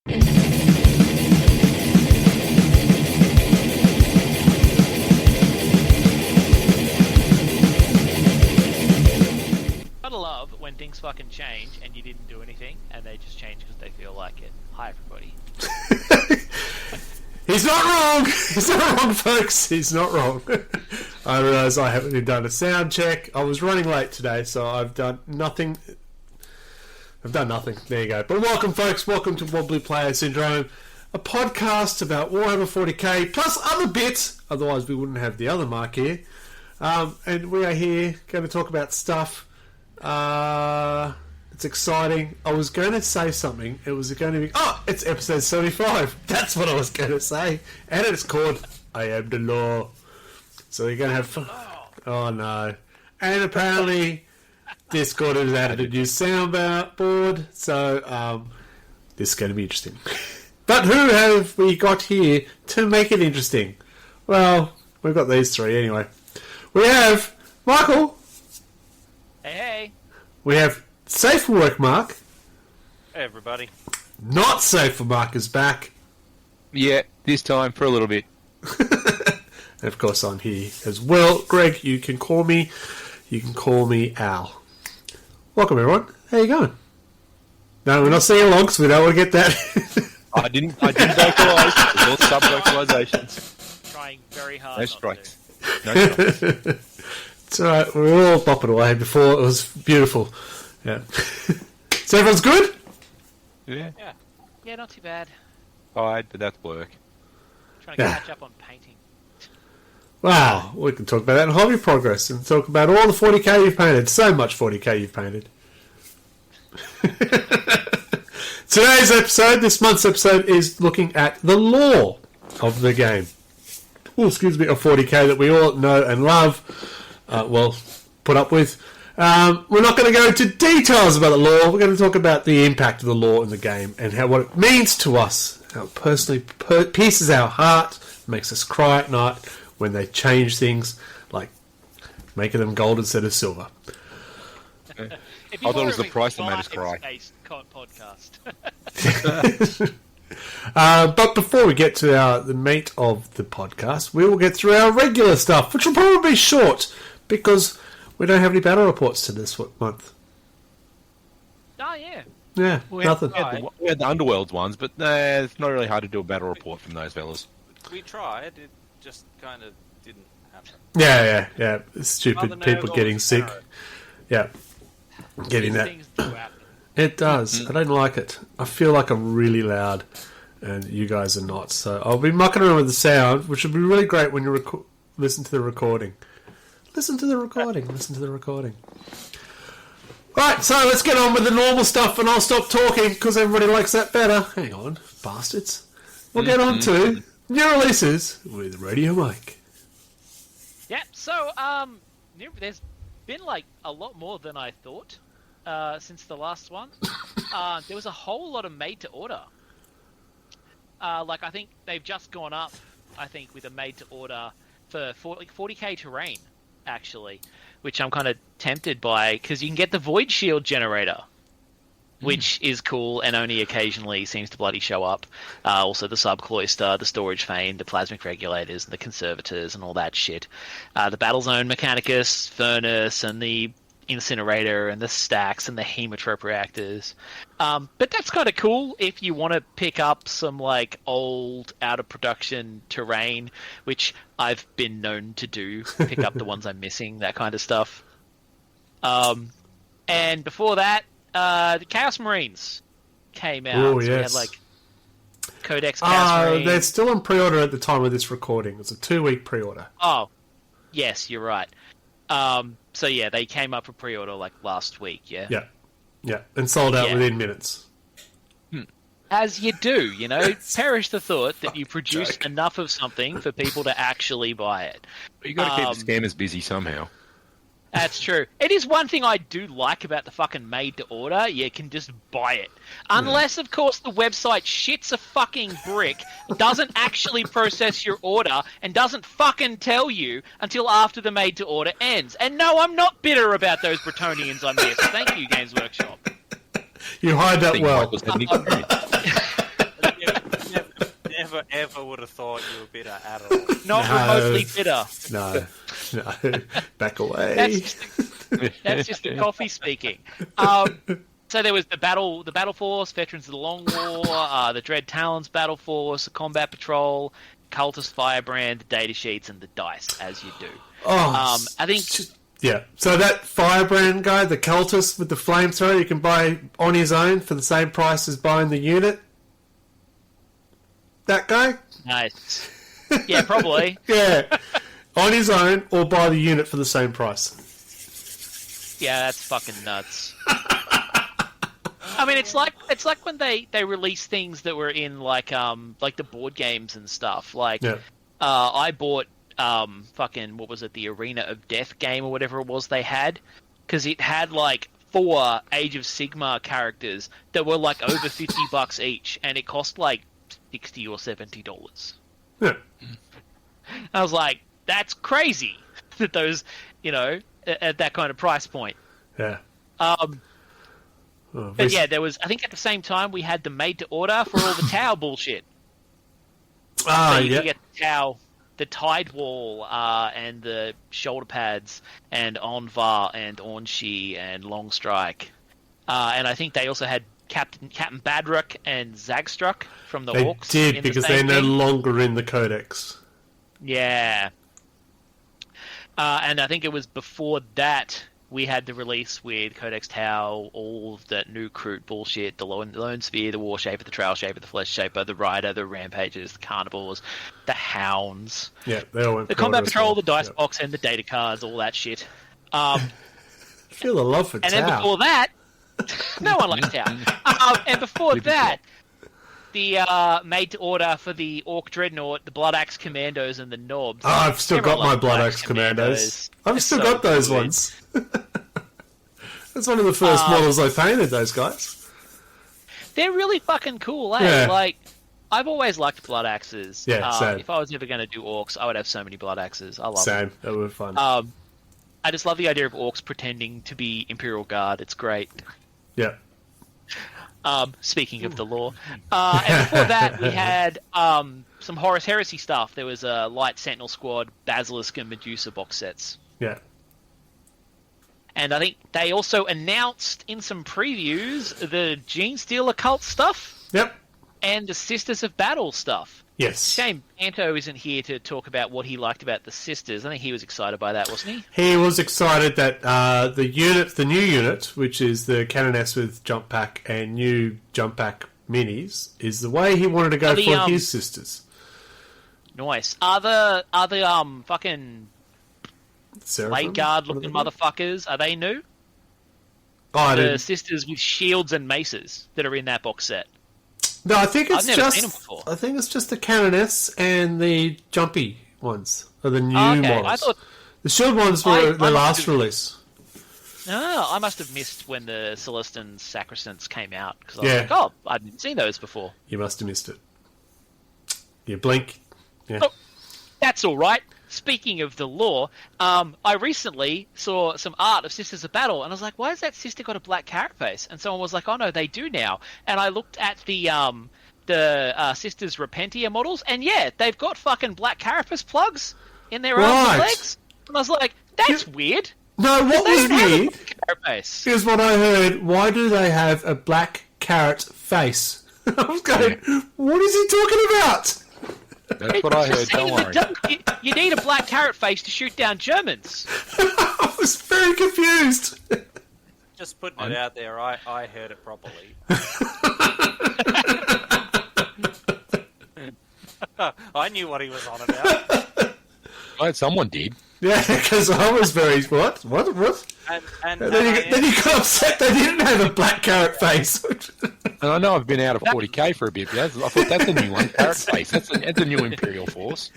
Gotta love when things fucking change and you didn't do anything and they just change because they feel like it. Hi, everybody. He's not wrong! He's not wrong, folks. He's not wrong. I realise I haven't even done a sound check. I was running late today, so I've done nothing. There you go. But welcome, folks. Welcome to Wobbly Player Syndrome, a podcast about Warhammer 40k plus other bits. Otherwise, we wouldn't have the other Mark here. And we are here going to talk about stuff. It's exciting. I was going to say something. It was going to be... Oh, it's episode 75. That's what I was going to say. And it's called I Am the Law. So you're going to have fun. Oh, no. And apparently Discord has added a new soundboard. So this is going to be interesting. But who have we got here to make it interesting? Well, we've got these three anyway. We have Michael. Hey. We have Safe for Work Mark. Hey, everybody. Not Safe for Mark is back. Yeah, this time for a little bit. And of course I'm here as well. Greg, you can call me Al. Welcome everyone. How you going? No, we're not singing along because we don't want to get that. I didn't vocalise. It was all sub-vocalisations. Trying very hard. No not strikes. to. No strikes. It's alright, we were all bopping away before. It was beautiful. Yeah. So everyone's good? Yeah. Yeah, not too bad. Alright, but that's work. Trying to Yeah. catch up on painting. Wow, we can talk about that in hobby progress and talk about all the 40k you've painted. So much 40k you've painted. Today's episode, this month's episode, is looking at the lore of the game. Oh, excuse me, of 40k that we all know and love. Put up with. We're not going to go into details about the lore. We're going to talk about the impact of the lore in the game and what it means to us. How it personally pierces our heart, makes us cry at night when they change things, like making them gold instead of silver. If I thought it was the price that made us cry. Podcast. But before we get to the meat of the podcast, we will get through our regular stuff, which will probably be short because we don't have any battle reports to this month. Oh, yeah. Yeah, nothing. We had the Underworlds ones, but it's not really hard to do a battle report from those fellas. We tried, it just kind of didn't happen. Yeah. Stupid Mother people knows getting always sick. narrow. Yeah, getting These that. things do happen. It does. I don't like it. I feel like I'm really loud, and you guys are not. So I'll be mucking around with the sound, which would be really great when you listen to the recording. Listen to the recording. Right, so let's get on with the normal stuff, and I'll stop talking because everybody likes that better. Hang on, bastards. We'll get on to new releases with Radio Mike. Yeah, so, there's been, a lot more than I thought since the last one. There was a whole lot of made-to-order. I think they've just gone up, with a made-to-order for 40k terrain, actually, which I'm kind of tempted by, because you can get the Void Shield generator, which is cool and only occasionally seems to bloody show up. Also the Subcloister, the Storage Fane, the Plasmic Regulators, and the Conservators, and all that shit. The Battlezone Mechanicus, Furnace, and the Incinerator, and the Stacks, and the Hemotrope Reactors. But that's kind of cool if you want to pick up some, old, out-of-production terrain, which I've been known to do. Pick up the ones I'm missing, that kind of stuff. And before that, the Chaos Marines came out. Oh, so yes. we had, Codex Chaos Marines. They're still on pre-order at the time of this recording. It's a 2-week pre-order. Oh, yes, you're right. So yeah, they came up for pre-order last week, yeah? Yeah, and sold out Yeah. within minutes. As you do, perish the thought that you produce enough of something for people to actually buy it. But you got to keep the scammers busy somehow. That's true. It is one thing I do like about the fucking made-to-order. You can just buy it. Unless, of course, the website shits a fucking brick, doesn't actually process your order, and doesn't fucking tell you until after the made-to-order ends. And no, I'm not bitter about those Bretonians I missed. Thank you, Games Workshop. You hide that well. Michael's had an experience. never ever would have thought you were bitter at all. Not No. remotely bitter. No. Back away. That's just the coffee speaking. So there was the battle force, veterans of the Long War, the Dread Talons battle force, the combat patrol, cultist firebrand, the data sheets, and the dice, as you do. Oh, I think yeah. So that firebrand guy, the cultist with the flamethrower, you can buy on his own for the same price as buying the unit. That guy? nice. Yeah, probably. Yeah. On his own, or buy the unit for the same price. Yeah, that's fucking nuts. I mean, it's like when they release things that were in like the board games and stuff. Like, Yeah. I bought fucking what was it, the Arena of Death game or whatever it was they had, because it had like 4 Age of Sigmar characters that were like over $50 each, and it cost like $60 or $70. Yeah. I was like, that's crazy that those, at that kind of price point. Yeah. Oh, But yeah, there was, I think at the same time we had the made to order for all the Tau bullshit. Ah, So you yeah. could get the Tau, the Tide Wall, and the shoulder pads, and Onvar, and Ornshi, and Long Strike. And I think they also had Captain Badrock and Zagstruck from the They Orcs. did, in because the they're same no thing. longer in the Codex. Yeah. And I think it was before that we had the release with Codex Tau, all of that new Kroot bullshit, the Lone Spear, the War Shaper, the Trail Shaper, the Flesh Shaper, the Rider, the Rampages, the Carnivores, the Hounds, Yeah, they all went the pre-order Combat as Patrol, well. the Dice Yeah. Box, and the data cards, all that shit. Feel the love for And then Tau. before that, no one likes Tau. And before that, the made-to-order for the Orc Dreadnought, the Blood Axe Commandos, and the Knobs. Oh, I've still got Everyone my loves Blood Axe Commandos. I've They're still so got those good. ones. That's one of the first models I painted, those guys. They're really fucking cool, eh? Yeah. Like, I've always liked Blood Axes. Yeah, same. If I was ever going to do Orcs, I would have so many Blood Axes. I love Same. That would be fun. them. I just love the idea of Orcs pretending to be Imperial Guard. It's great. yeah. Speaking of the lore. And before that, we had some Horus Heresy stuff. There was a Light Sentinel Squad, Basilisk, and Medusa box sets. Yeah. And I think they also announced in some previews the Gene Steel Occult stuff Yep. and the Sisters of Battle stuff. Yes. Shame Anto isn't here to talk about what he liked about the Sisters. I think he was excited by that, wasn't he? He was excited that the new unit, which is the Canoness with jump pack and new jump pack minis, is the way he wanted to go Are the, for his sisters. Nice. Are the fucking Seraphim? Blade Guard What are looking they called? motherfuckers, are they new? Oh, I The didn't. Sisters with shields and maces that are in that box set. No, I think it's I've never just. seen 'em before. I think it's just the Canoness and the jumpy ones are the new Okay, models. I thought... The shield ones were I the must last have- release. No, I must have missed when the Celestins Sacrestants came out, because I was Yeah. like, oh, I didn't see those before. You must have missed it. You blink. Yeah. Oh. That's all right. Speaking of the lore, I recently saw some art of Sisters of Battle, and I was like, why has that sister got a black carapace? And someone was like, oh no, they do now. And I looked at the Sisters Repentia models, and yeah, they've got fucking black carapace plugs in their arms Right. and legs. And I was like, that's weird. No, what They was don't have a weird black carapace. is what I heard. Why do they have a black carrot face? I was going, what is he talking about? That's what I heard. Just Don't saying, worry. you need a black carrot face to shoot down Germans. I was very confused. Just putting it out there, I heard it properly. I knew what he was on about. Glad someone did. Yeah, because I was very what? And Then you got upset they didn't have a black carrot face. And I know I've been out of 40k for a bit, but I thought that's a new one. Carrot face. That's a new Imperial force.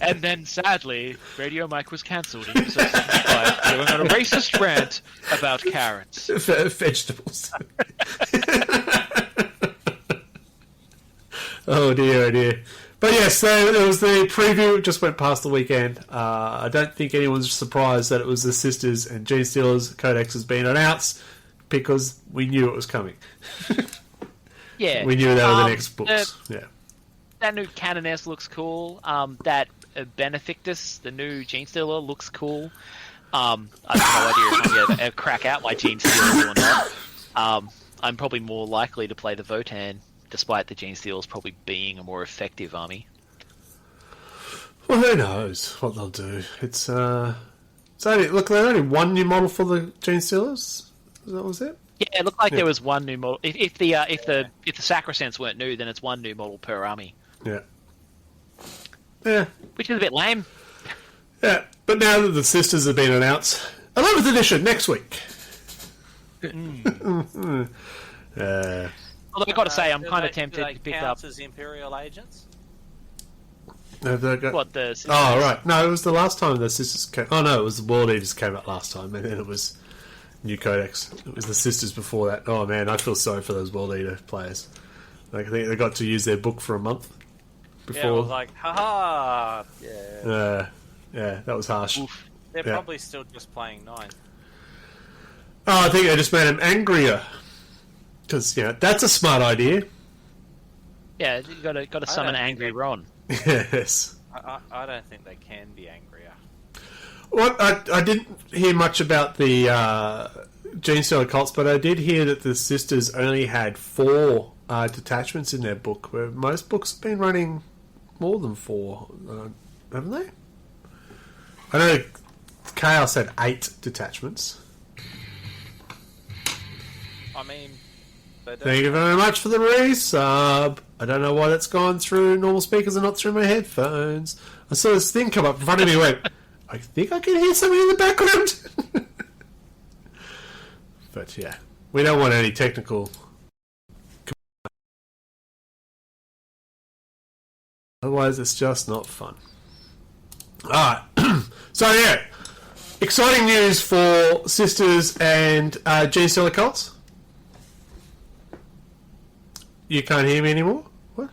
And then, sadly, Radio Mike was cancelled in episode 75, going on a racist rant about carrots. Vegetables. Oh dear. But yes, so it was the preview. It just went past the weekend. I don't think anyone's surprised that it was the Sisters and Gene Steelers Codex has been announced because we knew it was coming. Yeah. We knew they were the next books. that new Canoness looks cool. That Benefictus, the new Gene Stealer, looks cool. I have no idea if I'm going to crack out my Gene Stealers or not. I'm probably more likely to play the Votann, despite the Gene Stealers probably being a more effective army. Well, who knows what they'll do? It's only there's only one new model for the Gene Stealers. That was it. Yeah, it looked like there was one new model. If the Sacrosands weren't new, then it's one new model per army. Yeah. Yeah. Which is a bit lame. Yeah. But now that the Sisters have been announced, 11th edition next week. Although I've got to say, I'm kind of tempted do they to pick count up. as Imperial agents? Have they got... What the? Oh, right. No, it was the last time the Sisters came... Oh, no, it was the World Eaters came out last time, and then it was New Codex. It was the Sisters before that. Oh, man, I feel sorry for those World Eater players. Like, I think they got to use their book for a month before... Yeah, I was like, haha! Yeah. Yeah, that was harsh. Oof. They're Yeah. probably still just playing 9. Oh, I think they just made him angrier. Because, that's a smart idea. Yeah, you got to summon don't think Angry they- Ron. Yes. I don't think they can be angrier. Well, I didn't hear much about the Gene Stealer cults, but I did hear that the Sisters only had 4 detachments in their book, where most books have been running more than 4, haven't they? I know Chaos had 8 detachments. I mean, they don't. Thank you very much for the resub. I don't know why that's gone through normal speakers and not through my headphones. I saw this thing come up in front of me and went, I think I can hear something in the background. But yeah, we don't want any technical... Otherwise it's just not fun. Alright, so yeah, exciting news for Sisters and Gene Stealer cults. You can't hear me anymore? What?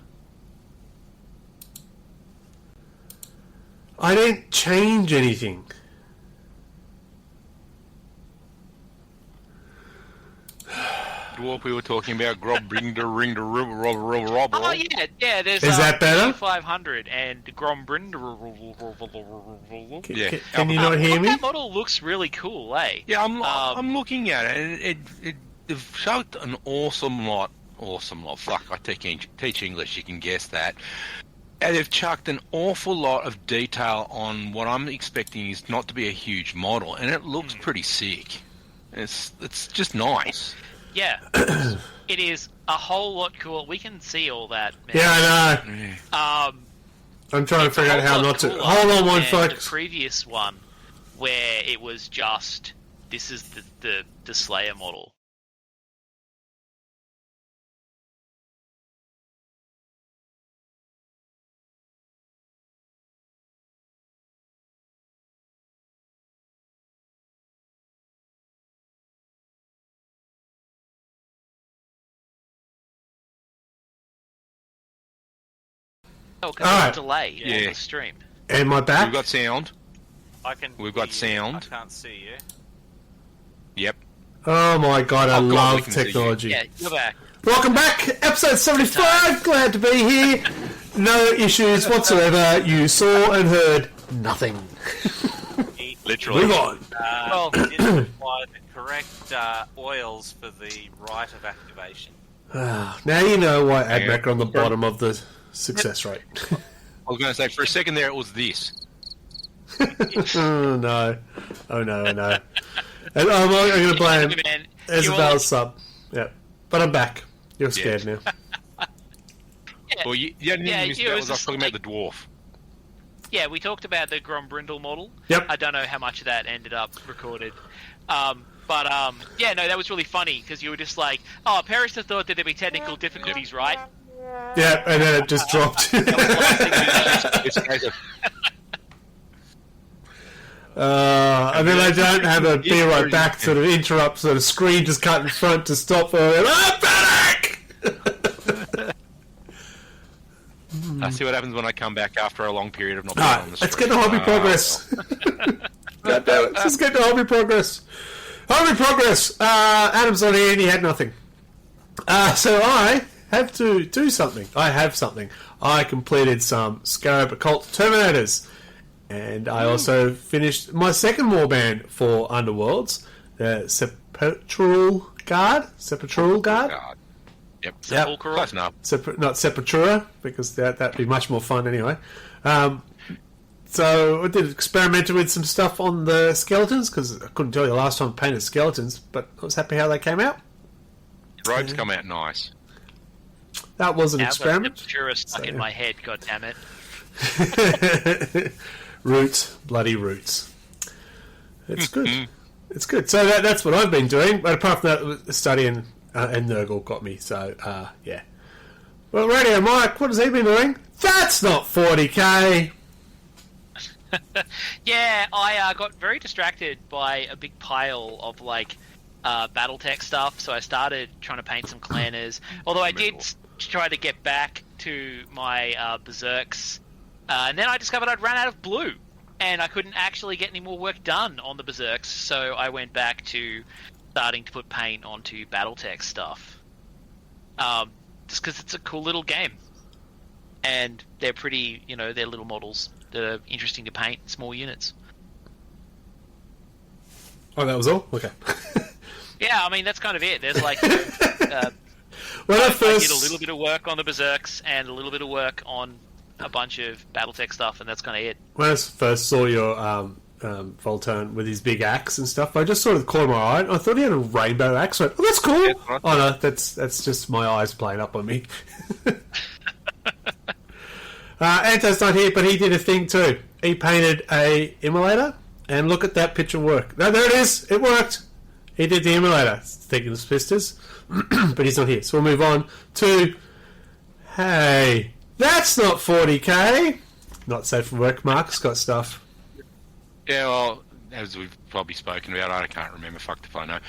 I didn't change anything. Dwarf we were talking about, Grob Ring the Rob. Oh yeah. There's Is that better? 500 and Grombrind. Yeah. Can you not hear me? That model looks really cool, eh? Yeah, I'm looking at it, and they've showed an awesome lot. Fuck, I teach English, you can guess that. And they've chucked an awful lot of detail on what I'm expecting is not to be a huge model, and it looks pretty sick. It's just nice. Yeah. It is a whole lot cool. We can see all that, man. Yeah, I know. Yeah. I'm trying to It's a figure out whole how lot not to... cooler Hold on one, than folks. The previous one, where it was just, this is the Slayer model. Oh, because Alright. there's a delay on Yeah. the stream. Am I back? We've got sound. We've got hear you. sound. I can't see you. Yep. Oh my god, I Oh, God, we love can see you. technology. Yeah, you're back. Welcome back, episode 75. Glad to be here. No issues whatsoever. You saw and heard nothing. Literally. Move on. Well- He didn't apply the correct oils for the rite of activation. Now you know why Yeah. AdMac are on the bottom of the success rate. I was going to say, for a second there, it was this. Oh no. Oh no, I know. And I'm going to blame Man, Isabel's sub. Yep. But I'm back. You're scared now. Well, you didn't Yeah, miss it that. was I was just talking like- about the dwarf. Yeah, we talked about the Grombrindle model. Yep. I don't know how much of that ended up recorded. Yeah, no, that was really funny because you were just like, oh, Parrish thought that there'd be technical difficulties, right? Yeah, and then it just dropped. It's a case of, And then I don't have a be right back sort of interrupt, so the screen just cut in front to stop for panic! I see what happens when I come back after a long period of not being Alright, on the let's stream. get to hobby progress. God damn it, let's get to hobby progress. Hobby progress! Adam's on here and he had nothing. So I have to do something. I have something. I completed some Scarab Occult Terminators. And I also finished my second warband for Underworlds, the Sepulchral Guard. God. Yep. Yep. Close enough. Not Sepultura, because that'd be much more fun anyway. So I did experimented with some stuff on the skeletons, because I couldn't tell you the last time I painted skeletons, but I was happy how they came out. Roads come out nice. That was an Now I've got experiment. Sepultura stuck in my head, god damn it. Roots, bloody roots. It's good. It's good. So that's what I've been doing. But apart from that, studying and Nurgle got me. So, yeah. Well, Radio Mike, what has he been doing? That's not 40k! Yeah, I got very distracted by a big pile of, like, Battletech stuff, so I started trying to paint some clanners. Although I did try to get back to my Berserks, and then I discovered I'd run out of blue, and I couldn't actually get any more work done on the Berserks, so I went back to starting to put paint onto Battletech stuff. Just because it's a cool little game. And they're pretty, they're little models that are interesting to paint, small units. Oh, that was all? Okay. Yeah, I mean, that's kind of it. There's like... When I did first... a little bit of work on the Berserks and a little bit of work on a bunch of Battletech stuff, and that's kind of it. When I first saw your Volturn with his big axe and stuff, I just sort of caught my eye. I thought he had a rainbow axe. I went, oh, that's cool. Yeah, right. Oh, no, that's just my eyes playing up on me. Anto's not here, but he did a thing too. He painted a immolator, and look at that picture work. No, there it is. It worked. He did the immolator. Thinking of Spisters, but he's not here. So we'll move on to... Hey, that's not 40k. Not safe for work. Mark's got stuff. Yeah, well, as we've probably spoken about, I can't remember, fucked if I know.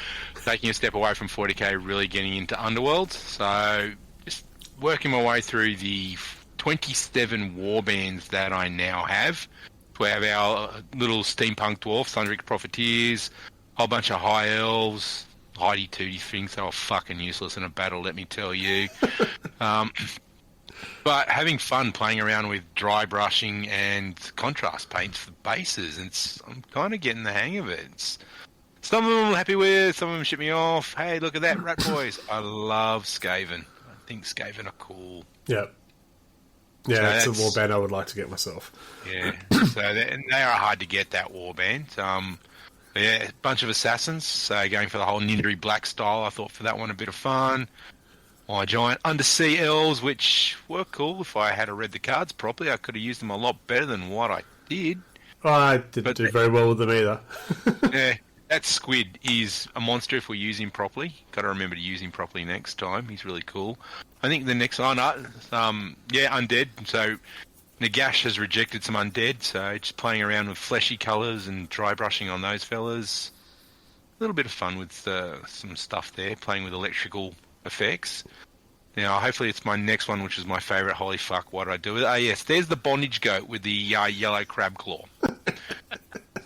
Taking a step away from 40k, really getting into Underworld. So, just working my way through the 27 warbands that I now have. We have our little steampunk dwarfs, Thunderic Profiteers, a whole bunch of high elves, Heidi Tooty things. They were fucking useless in a battle, let me tell you. But having fun playing around with dry brushing and contrast paints for bases, I'm kind of getting the hang of it. Some of them I'm happy with, some of them ship me off. Hey, look at that, Rat Boys. I love Skaven. I think Skaven are cool. Yep. Yeah, it's a warband I would like to get myself. Yeah, so they are hard to get, that warband. Yeah, a bunch of assassins, so going for the whole Nindri Black style. I thought for that one a bit of fun. My giant undersea elves, which were cool. If I had read the cards properly, I could have used them a lot better than what I did. I didn't do very well with them either. Yeah, that squid is a monster if we use him properly. Got to remember to use him properly next time. He's really cool. I think the next one, undead. So Nagash has rejected some undead, so just playing around with fleshy colours and dry brushing on those fellas. A little bit of fun with some stuff there, playing with electrical effects. Now, hopefully it's my next one, which is my favourite. Holy fuck, what did I do with it? Oh, yes, there's the bondage goat with the yellow crab claw.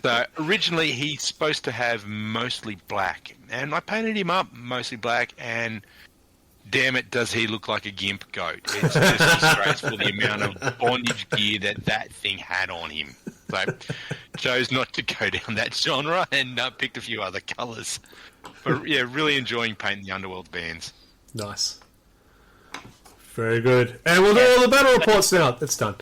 So, originally he's supposed to have mostly black, and I painted him up mostly black, and damn it, does he look like a gimp goat. It's just disgraceful the amount of bondage gear that thing had on him. So, chose not to go down that genre and picked a few other colours. But yeah, really enjoying painting the Underworld bands. Nice. Very good. And we'll do all the battle reports now. That's done.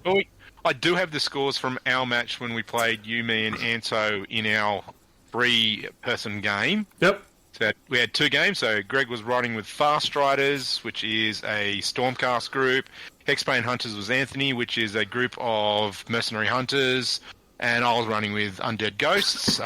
Well, I do have the scores from our match when we played you, me, and Anso in our 3-person game. Yep. So we had 2 games. So Greg was riding with Fast Riders, which is a Stormcast group. Hexbane Hunters was Anthony, which is a group of mercenary hunters. And I was running with Undead Ghosts.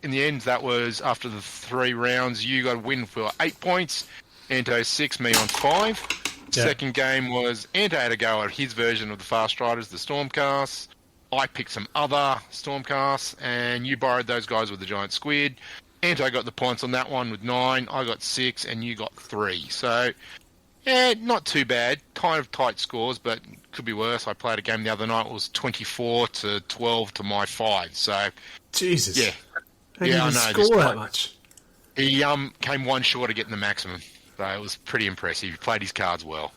In the end, that was after the 3 rounds. You got a win for 8 points. Anto 6, me on 5. Yeah. Second game was Anto had a go at his version of the Fast Riders, the Stormcasts. I picked some other Stormcasts, and you borrowed those guys with the giant squid. Anto got the points on that one with 9. I got 6, and you got 3. So, yeah, not too bad. Kind of tight scores, but could be worse. I played a game the other night. It was 24-12 to my 5. So, Jesus. yeah. How Yeah, did I you know, score this that much? he came one short of getting the maximum. So it was pretty impressive. He played his cards well.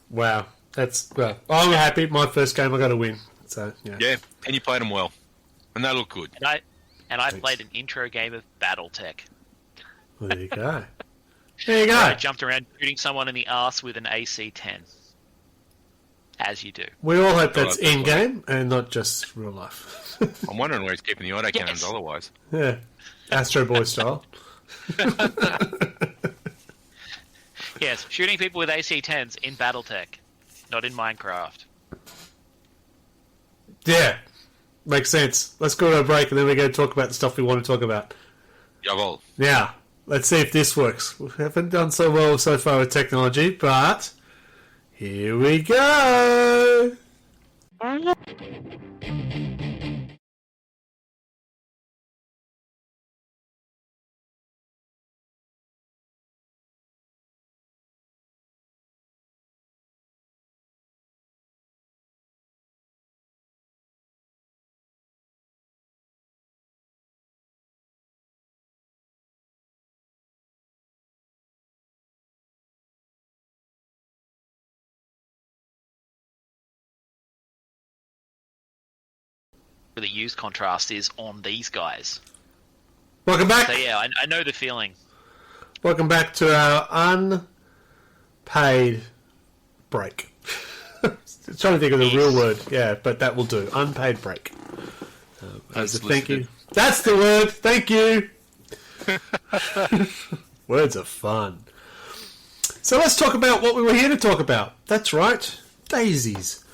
Wow. I'm happy. My first game I got to win. So, yeah. Yeah, and you played them well. And they look good. And I Thanks. played an intro game of BattleTech. Well, there you go. There you go. I jumped around shooting someone in the arse with an AC-10. As you do. We all hope that's Oh, that's in-game and not just real life. I'm wondering where he's keeping the autocannons Yes. otherwise. Yeah. Astro Boy style. Yes, shooting people with AC-10s in BattleTech, not in Minecraft. Yeah. Makes sense. Let's go to a break and then we go talk about the stuff we want to talk about. Jawohl. Now, let's see if this works. We haven't done so well so far with technology, but here we go. The use contrast is on these guys. Welcome back. So yeah, I know the feeling. Welcome back to our unpaid break. Trying to think of the real word. Yeah, but that will do. Unpaid break. As a thank you. That's the word. Thank you. Words are fun. So let's talk about what we were here to talk about. That's right. Daisies.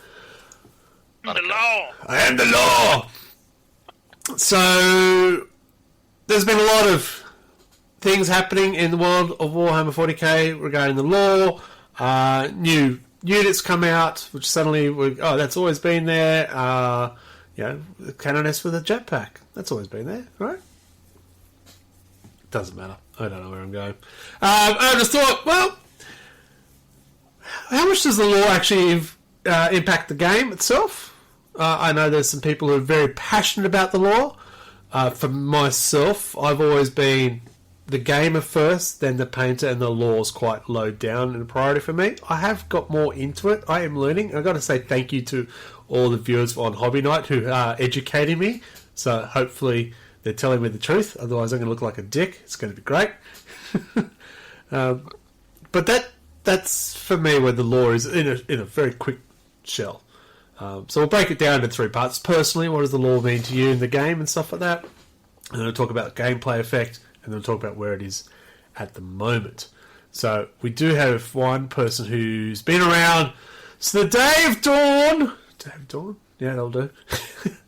The law! I am the law! So, there's been a lot of things happening in the world of Warhammer 40k regarding the law. New units come out, which suddenly, that's always been there. The Canoness with a jetpack. That's always been there, right? Doesn't matter. I don't know where I'm going. I just thought, well, how much does the law actually impact the game itself? I know there's some people who are very passionate about the law. For myself, I've always been the gamer first, then the painter, and the law's quite low down in priority for me. I have got more into it. I am learning. I've got to say thank you to all the viewers on Hobby Night who are educating me. So hopefully they're telling me the truth. Otherwise I'm going to look like a dick. It's going to be great. But that's for me where the law is in a very quick shell. So we'll break it down into three parts. Personally, what does the law mean to you in the game and stuff like that? And then we'll talk about gameplay effect, and then we'll talk about where it is at the moment. So we do have one person who's been around since the Day of Dawn. Day of Dawn? Yeah, that'll do.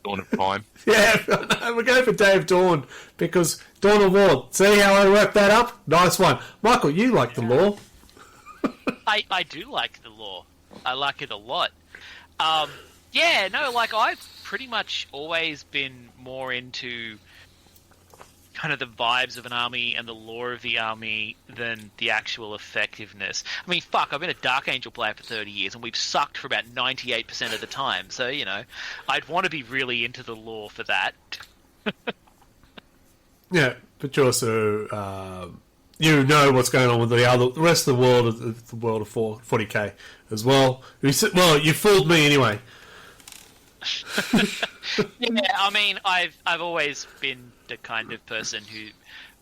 Dawn of time. Yeah, we're going for Day of Dawn, because Dawn of War. See how I worked that up? Nice one. Michael, you like the law. I do like the law. I like it a lot. I've pretty much always been more into kind of the vibes of an army and the lore of the army than the actual effectiveness. I mean, fuck, I've been a Dark Angel player for 30 years and we've sucked for about 98% of the time. So, I'd want to be really into the lore for that. Yeah, but you also, you know what's going on with the rest of the world of 40k as well. Well, you fooled me anyway. Yeah, I mean, I've always been the kind of person who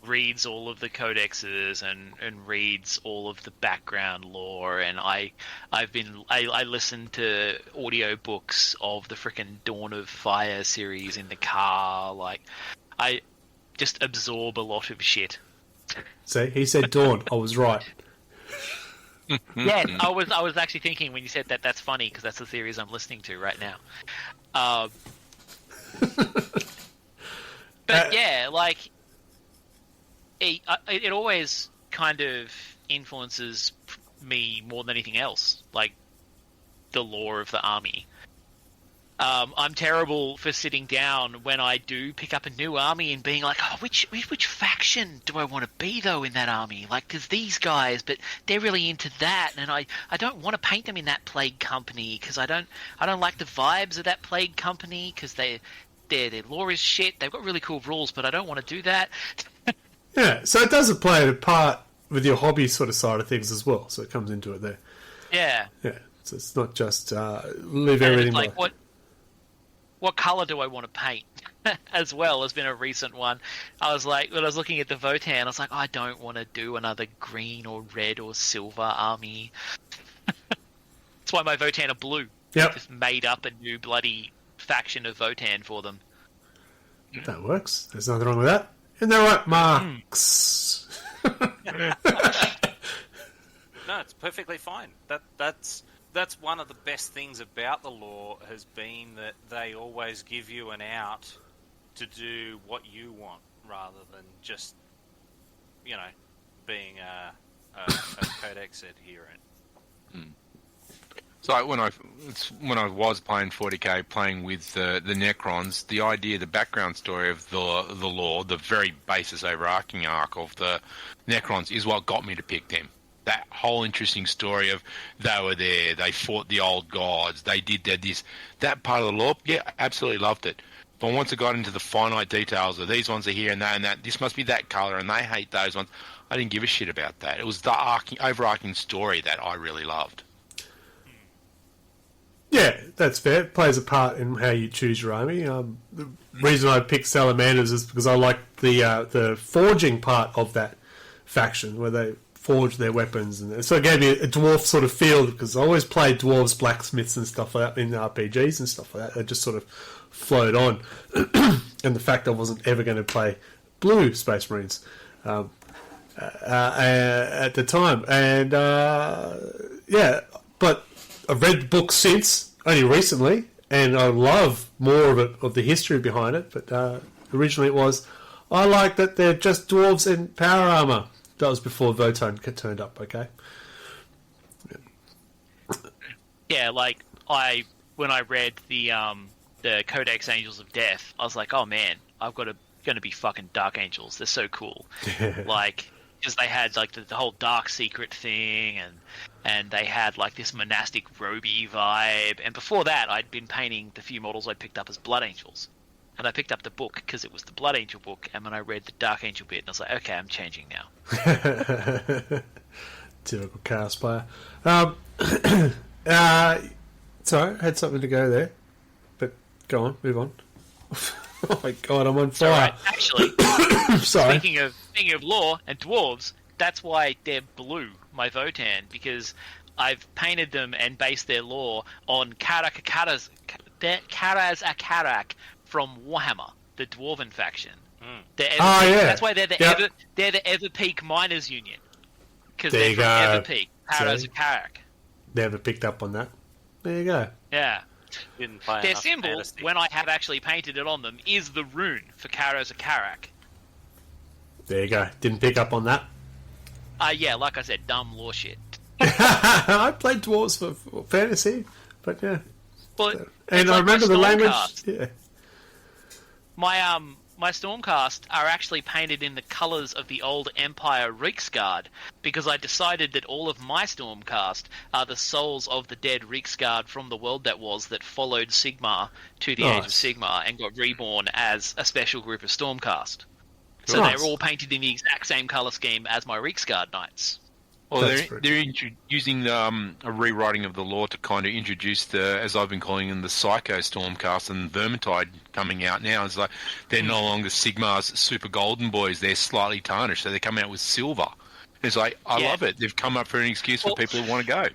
reads all of the codexes and reads all of the background lore, and I listen to audiobooks of the frickin' Dawn of Fire series in the car. Like, I just absorb a lot of shit. See, he said Dawn. I was right. Yeah, I was actually thinking when you said that, that's funny because that's the series I'm listening to right now. But yeah, like it always kind of influences me more than anything else, like the lore of the army. I'm terrible for sitting down when I do pick up a new army and being like, oh, which faction do I want to be though in that army? Like, there's these guys, but they're really into that, and I don't want to paint them in that Plague Company because I don't like the vibes of that Plague Company because their lore is shit. They've got really cool rules, but I don't want to do that. Yeah, so it does play a part with your hobby sort of side of things as well. So it comes into it there. Yeah. Yeah. So it's not just And live everything it's like, what color do I want to paint? As well has been a recent one. I was like, when I was looking at the Votan, I was like, I don't want to do another green or red or silver army. That's why my Votan are blue. Yep. Just made up a new bloody faction of Votan for them. That works. There's nothing wrong with that. Isn't that right, Marks? No, it's perfectly fine. That's one of the best things about the law has been that they always give you an out to do what you want rather than just, being a Codex adherent. So when I was playing 40k, playing with the Necrons, the idea, the background story of the law, the very basis overarching arc of the Necrons is what got me to pick them. That whole interesting story of they were there, they fought the old gods, they did this. That part of the law, yeah, absolutely loved it. But once it got into the finite details of these ones are here and that, this must be that colour and they hate those ones, I didn't give a shit about that. It was the overarching story that I really loved. Yeah, that's fair. It plays a part in how you choose your army. The reason I picked Salamanders is because I like the forging part of that faction, where they forge their weapons, and so it gave me a dwarf sort of feel, because I always played dwarves, blacksmiths, and stuff like that in RPGs and stuff like that. They just sort of flowed on, and the fact I wasn't ever going to play blue Space Marines at the time, and yeah, but I've read the book since, only recently, and I love more of it, of the history behind it. But originally it was, I like that they're just dwarves in power armor. That was before Votan turned up. Okay. Yeah, like when I read the Codex Angels of Death, I was like, oh man, going to be fucking Dark Angels. They're so cool. Like, because they had like the whole Dark Secret thing, and they had like this monastic roby vibe. And before that, I'd been painting the few models I picked up as Blood Angels. And I picked up the book because it was the Blood Angel book, and when I read the Dark Angel bit, I was like, okay, I'm changing now. Typical chaos player. Sorry, I had something to go there, but go on, move on. Oh my god, I'm on fire. Right. Actually, sorry. Speaking of lore and dwarves, that's why they're blue, my Votan, because I've painted them and based their lore on Karaz Akarak from Warhammer, the Dwarven faction. Yeah. That's why they're the Everpeak Miners Union, because they're from Everpeak, Karaz Akarak. Never picked up on that. There you go. Yeah. Didn't play Their enough symbol, Fantasy. when I have actually painted it on them, is the rune for Karaz Akarak. There you go. Didn't pick up on that. Yeah, like I said, dumb lore shit. I played dwarves for fantasy, but yeah. But And I remember the language. Yeah. My Stormcast are actually painted in the colours of the old Empire Reiksguard, because I decided that all of my Stormcast are the souls of the dead Reiksguard from the world that was, that followed Sigmar to the Age of Sigmar and got reborn as a special group of Stormcast. So Nice. they're all painted in the exact same colour scheme as my Reiksguard Knights. Well, That's they're using a rewriting of the law to kind of introduce the, as I've been calling them, the Psycho Stormcast and Vermintide coming out now. It's like they're no longer Sigmar's Super Golden Boys. They're slightly tarnished, so they come out with silver. It's like, I love it. They've come up for an excuse for people who want to go.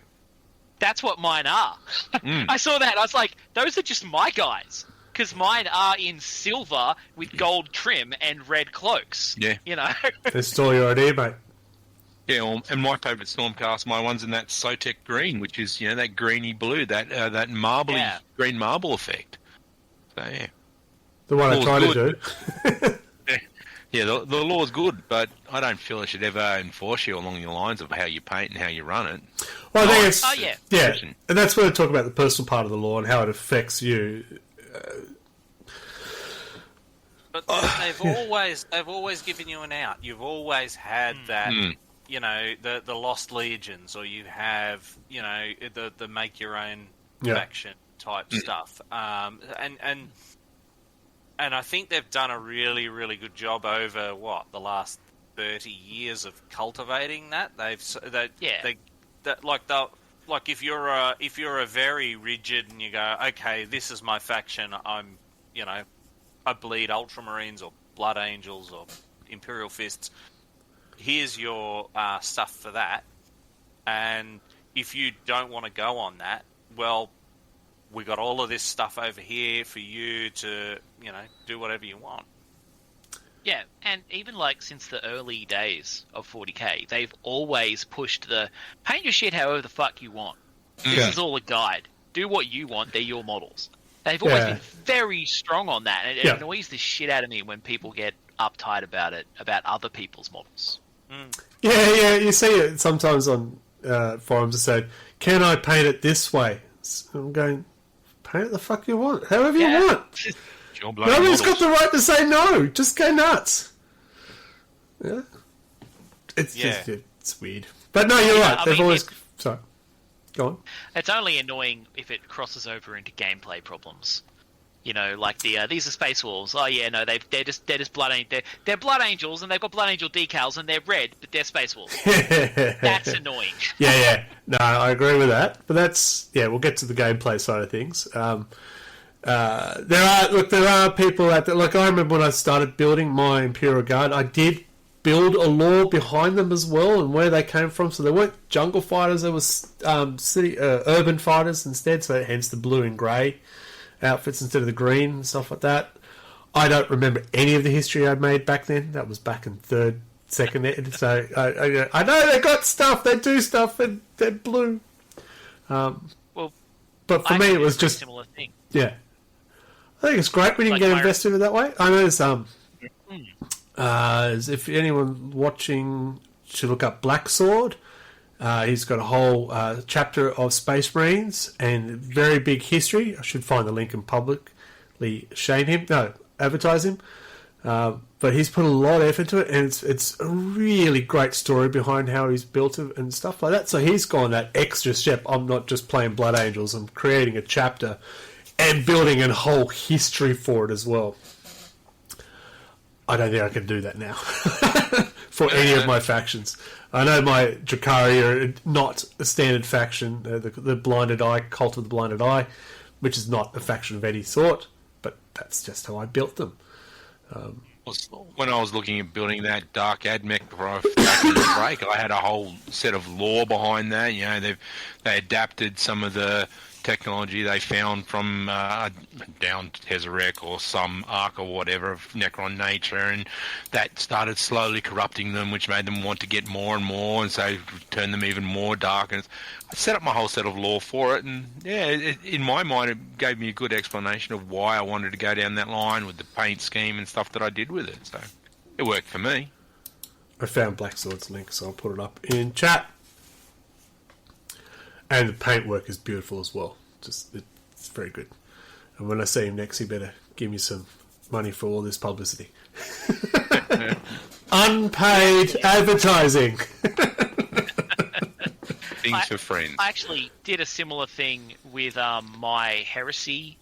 That's what mine are. I saw that. I was like, those are just my guys. Because mine are in silver with gold trim and red cloaks. Yeah. You know? That's all your idea, mate. Yeah, and my favourite Stormcast, my one's in that Sotek green, which is, that greeny blue, that marbly green marble effect. So, yeah. The one I Law's try to good. do. Yeah, the law's good, but I don't feel it should ever enforce you along the lines of how you paint and how you run it. Well, I think it's... Oh, yeah. Yeah, and that's where I talk about the personal part of the law and how it affects you. But they've always given you an out. You've always had that, the Lost Legions, or you have, the make your own faction type stuff. And I think they've done a really, really good job over the last 30 years of cultivating that. Yeah. Like if you're a very rigid and you go, okay, this is my faction. I bleed Ultramarines or Blood Angels or Imperial Fists. Here's your stuff for that. And if you don't want to go on that, well, we got all of this stuff over here for you to, do whatever you want. Yeah, and even like since the early days of 40k, they've always pushed the paint your shit however the fuck you want. This is all a guide. Do what you want, they're your models. They've always been very strong on that, and it annoys the shit out of me when people get uptight about it, about other people's models. Yeah, you see it sometimes on forums that say, can I paint it this way? So I'm going, paint it the fuck you want, however you want. Nobody's got the right to say no. Just go nuts. Yeah, it's weird. But no, you're right. They've always... Sorry. Go on. It's only annoying if it crosses over into gameplay problems. Like these are Space Wolves. Oh yeah, no, they're just they're Blood Angels, and they've got Blood Angel decals, and they're red, but they're Space Wolves. That's annoying. Yeah. No, I agree with that. But we'll get to the gameplay side of things. There are people out there. Like I remember when I started building my Imperial Guard, I did build a lore behind them as well and where they came from. So they weren't jungle fighters; there was urban fighters instead. So hence the blue and grey outfits instead of the green and stuff like that. I don't remember any of the history I made back then. That was back in second ed. So I know they got stuff. They do stuff, and they're blue. But for me, it was just a similar thing. Yeah. I think it's great when you can get invested in it that way. I know there's if anyone watching should look up Black Sword. He's got a whole chapter of Space Marines and very big history. I should find the link and publicly advertise him. But he's put a lot of effort into it, and it's a really great story behind how he's built it and stuff like that. So he's gone that extra step. I'm not just playing Blood Angels. I'm creating a chapter and building a whole history for it as well. I don't think I can do that now for any of my factions. I know my Drakari are not a standard faction, the Blinded Eye, Cult of the Blinded Eye, which is not a faction of any sort, but that's just how I built them. When I was looking at building that Dark Admech back in the break, I had a whole set of lore behind that. They adapted some of the technology they found from down Tezzeret or some arc or whatever of Necron nature, and that started slowly corrupting them, which made them want to get more and more, and so turned them even more dark. And I set up my whole set of lore for it, and in my mind, it gave me a good explanation of why I wanted to go down that line with the paint scheme and stuff that I did with it. So it worked for me. I found Black Sword's link, so I'll put it up in chat. And the paintwork is beautiful as well. It's very good. And when I see him next, he better give me some money for all this publicity. Unpaid advertising. Things for friends. I actually did a similar thing with my Heresy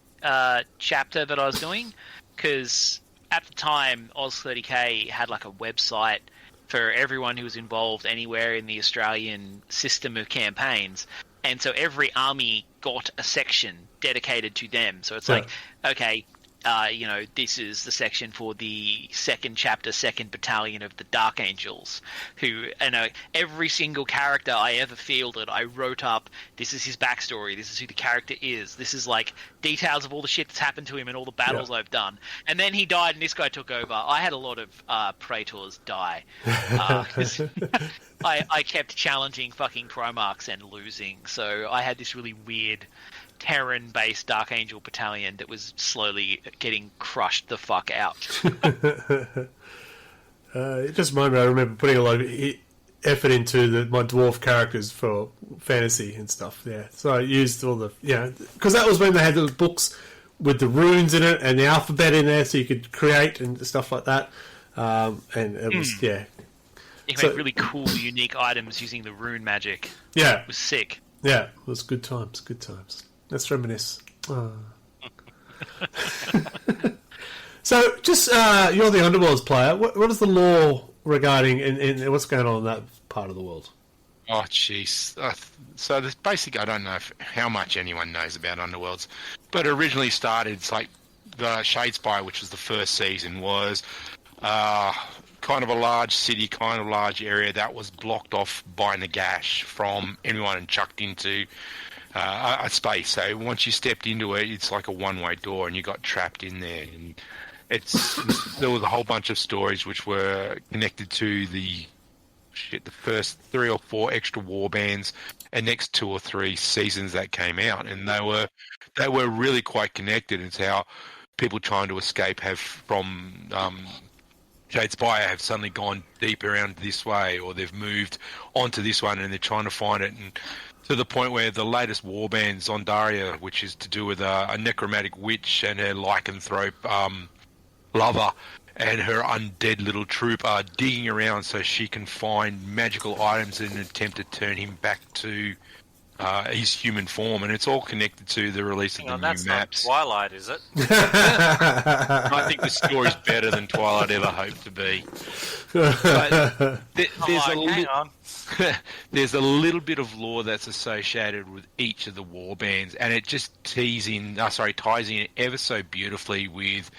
chapter that I was doing, because at the time, Oz30K had like a website for everyone who was involved anywhere in the Australian system of campaigns. And so every army got a section dedicated to them. So it's like, okay, this is the section for the second chapter, 2nd Battalion of the Dark Angels, who, every single character I ever fielded, I wrote up, this is his backstory, this is who the character is, this is like details of all the shit that's happened to him and all the battles I've done. And then he died and this guy took over. I had a lot of Praetors die. I kept challenging fucking Primarchs and losing, so I had this really weird Terran-based Dark Angel battalion that was slowly getting crushed the fuck out. It just reminded me, I remember putting a lot of effort into my dwarf characters for fantasy and stuff, So I used all the, because that was when they had the books with the runes in it and the alphabet in there so you could create and stuff like that. And it was, You can make really cool, unique items using the rune magic. Yeah. It was sick. Yeah, it was good times. Let's reminisce. Oh. So, just you're the Underworlds player. What is the lore regarding in what's going on in that part of the world? Oh, jeez. So there's basically, I don't know how much anyone knows about Underworlds, but it originally started, it's like the Shadespire, which was the first season, was kind of a large city, kind of large area that was blocked off by Nagash from anyone and chucked into a space. So once you stepped into it, it's like a one-way door, and you got trapped in there. And there was a whole bunch of stories which were connected to the first 3 or 4 extra war bands and next 2 or 3 seasons that came out, and they were really quite connected. It's how people trying to escape from Shadespire have suddenly gone deep around this way, or they've moved onto this one and they're trying to find it, and to the point where the latest warband, Zondaria, which is to do with a necromantic witch and her lycanthrope lover and her undead little troop, are digging around so she can find magical items in an attempt to turn him back to his human form, and it's all connected to the release of the new that's maps. Not Twilight, is it? I think the story's better than Twilight ever hoped to be. But there's a little bit of lore that's associated with each of the war bands, and it just ties in ever so beautifully with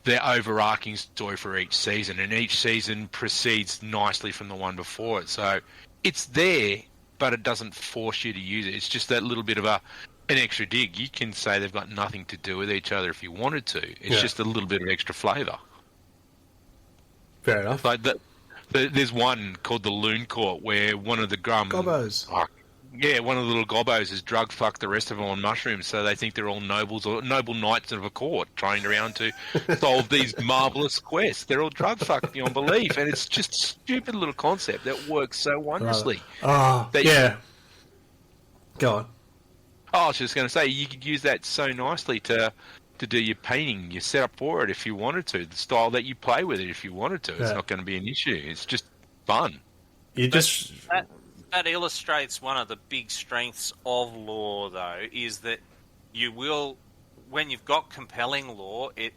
the overarching story for each season, and each season proceeds nicely from the one before it. So it's there, but it doesn't force you to use it. It's just that little bit of an extra dig. You can say they've got nothing to do with each other if you wanted to. It's just a little bit of extra flavour. Fair enough. Like there's one called the Loon Court where one of the Gobbos. One of the little gobbos has drug fucked the rest of them on mushrooms, so they think they're all nobles or noble knights of a court trained around to solve these marvellous quests. They're all drug fucked beyond belief, and it's just a stupid little concept that works so wondrously. Oh, yeah. Go on. I was just going to say, you could use that so nicely to do your painting, your setup for it if you wanted to, the style that you play with it if you wanted to. It's not going to be an issue. It's just fun. That illustrates one of the big strengths of lore, though, is that you will, when you've got compelling lore, it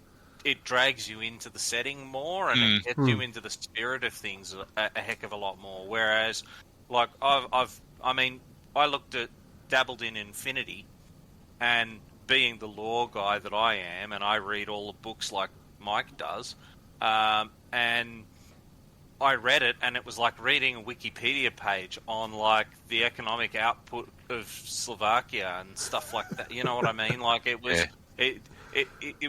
drags you into the setting more, and it gets you into the spirit of things a heck of a lot more. Whereas, like I dabbled in Infinity, and being the lore guy that I am, and I read all the books like Mike does, and I read it, and it was like reading a Wikipedia page on like the economic output of Slovakia and stuff like that. You know what I mean? Like it was, it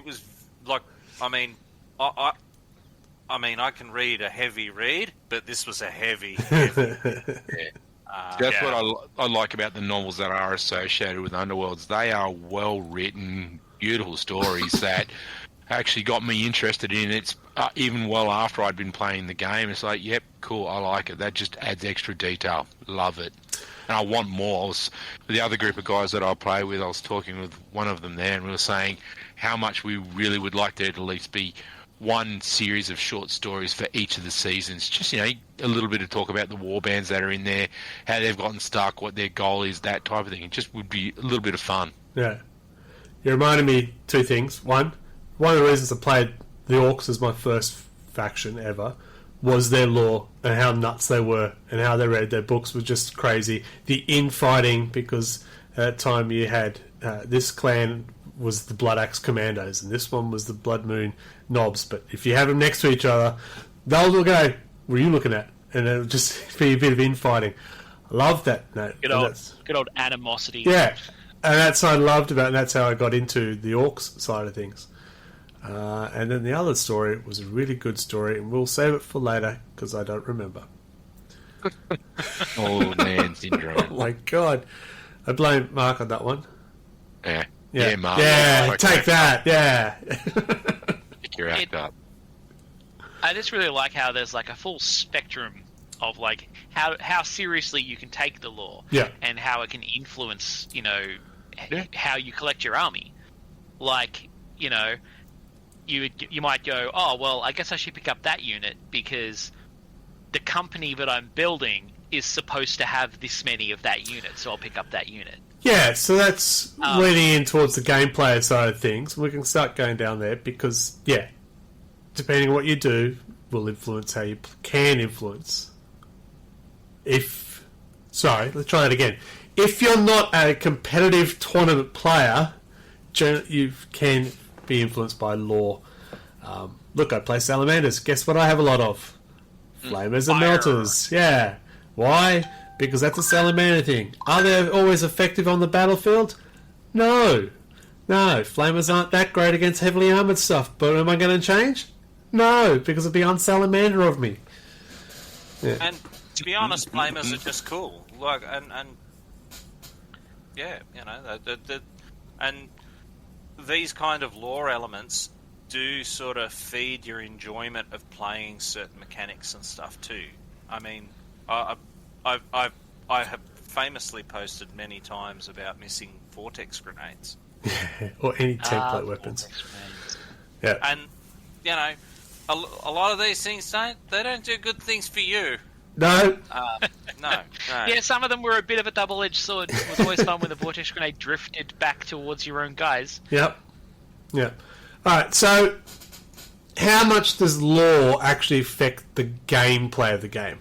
was like, I can read a heavy read, but this was a heavy. That's what I like about the novels that are associated with Underworlds. They are well written, beautiful stories that actually got me interested in it. Even well after I'd been playing the game. It's like, yep, cool, I like it. That just adds extra detail. Love it. And I want more. The other group of guys that I play with, I was talking with one of them there, and we were saying how much we really would like there to at least be one series of short stories for each of the seasons. Just, a little bit of talk about the war bands that are in there, how they've gotten stuck, what their goal is, that type of thing. It just would be a little bit of fun. Yeah. You reminded me 2 things. One of the reasons I played the Orcs as my first faction ever was their lore and how nuts they were and how they read their books was just crazy. The infighting, because at that time you had this clan was the Blood Axe Commandos and this one was the Blood Moon Knobs, but if you have them next to each other, they'll all go, what are you looking at? And it'll just be a bit of infighting. I love that. Good old animosity. Yeah, and that's what I loved about it, and that's how I got into the Orcs side of things. And then the other story was a really good story, and we'll save it for later because I don't remember. Oh man, syndrome. Oh my god, I blame Mark on that one. Yeah, Mark. Yeah, take that. Yeah. Pick your act up. I just really like how there's like a full spectrum of like how seriously you can take the lore, and how it can influence, how you collect your army. Like, you might go, oh, well, I guess I should pick up that unit because the company that I'm building is supposed to have this many of that unit, so I'll pick up that unit. Yeah, so that's leading in towards the gameplay side of things. We can start going down there because, depending on what you do, will influence how you can influence. Let's try that again. If you're not a competitive tournament player, you can be influenced by lore. Look, I play salamanders. Guess what I have a lot of? Flamers and melters. Yeah. Why? Because that's a salamander thing. Are they always effective on the battlefield? No. Flamers aren't that great against heavily armoured stuff. But am I going to change? No, because it'd be unsalamander of me. Yeah. And to be honest, flamers are just cool. Like, and yeah, you know, and these kind of lore elements do sort of feed your enjoyment of playing certain mechanics and stuff too. I mean, I have famously posted many times about missing vortex grenades. Or any template weapons. Yeah. And, you know, a lot of these things don't do good things for you. No. No. Yeah, some of them were a bit of a double-edged sword. It was always fun when the vortex grenade drifted back towards your own guys. Yep. Alright, so how much does lore actually affect the gameplay of the game?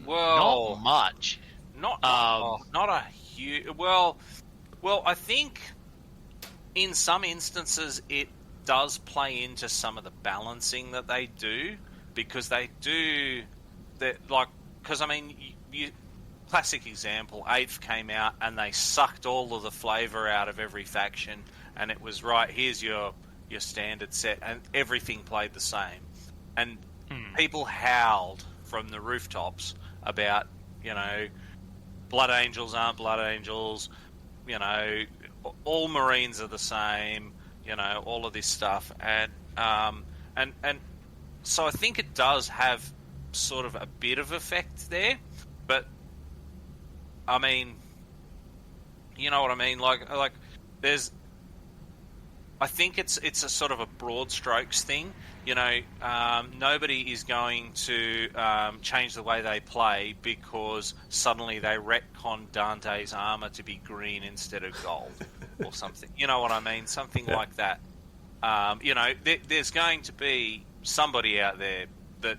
Well, not much. Not a huge... Well, I think in some instances it does play into some of the balancing that they do, because they do... Because, I mean, classic example, 8th came out and they sucked all of the flavour out of every faction, and it was, right, here's your standard set, and everything played the same. And people howled from the rooftops about, you know, Blood Angels aren't Blood Angels, you know, all Marines are the same, you know, all of this stuff. And so I think it does have sort of a bit of effect there, but I mean, you know what I mean? Like there's, I think it's a sort of a broad strokes thing. You know, nobody is going to change the way they play because suddenly they retcon Dante's armor to be green instead of gold or something. You know what I mean? Something like that. You know, there's going to be somebody out there that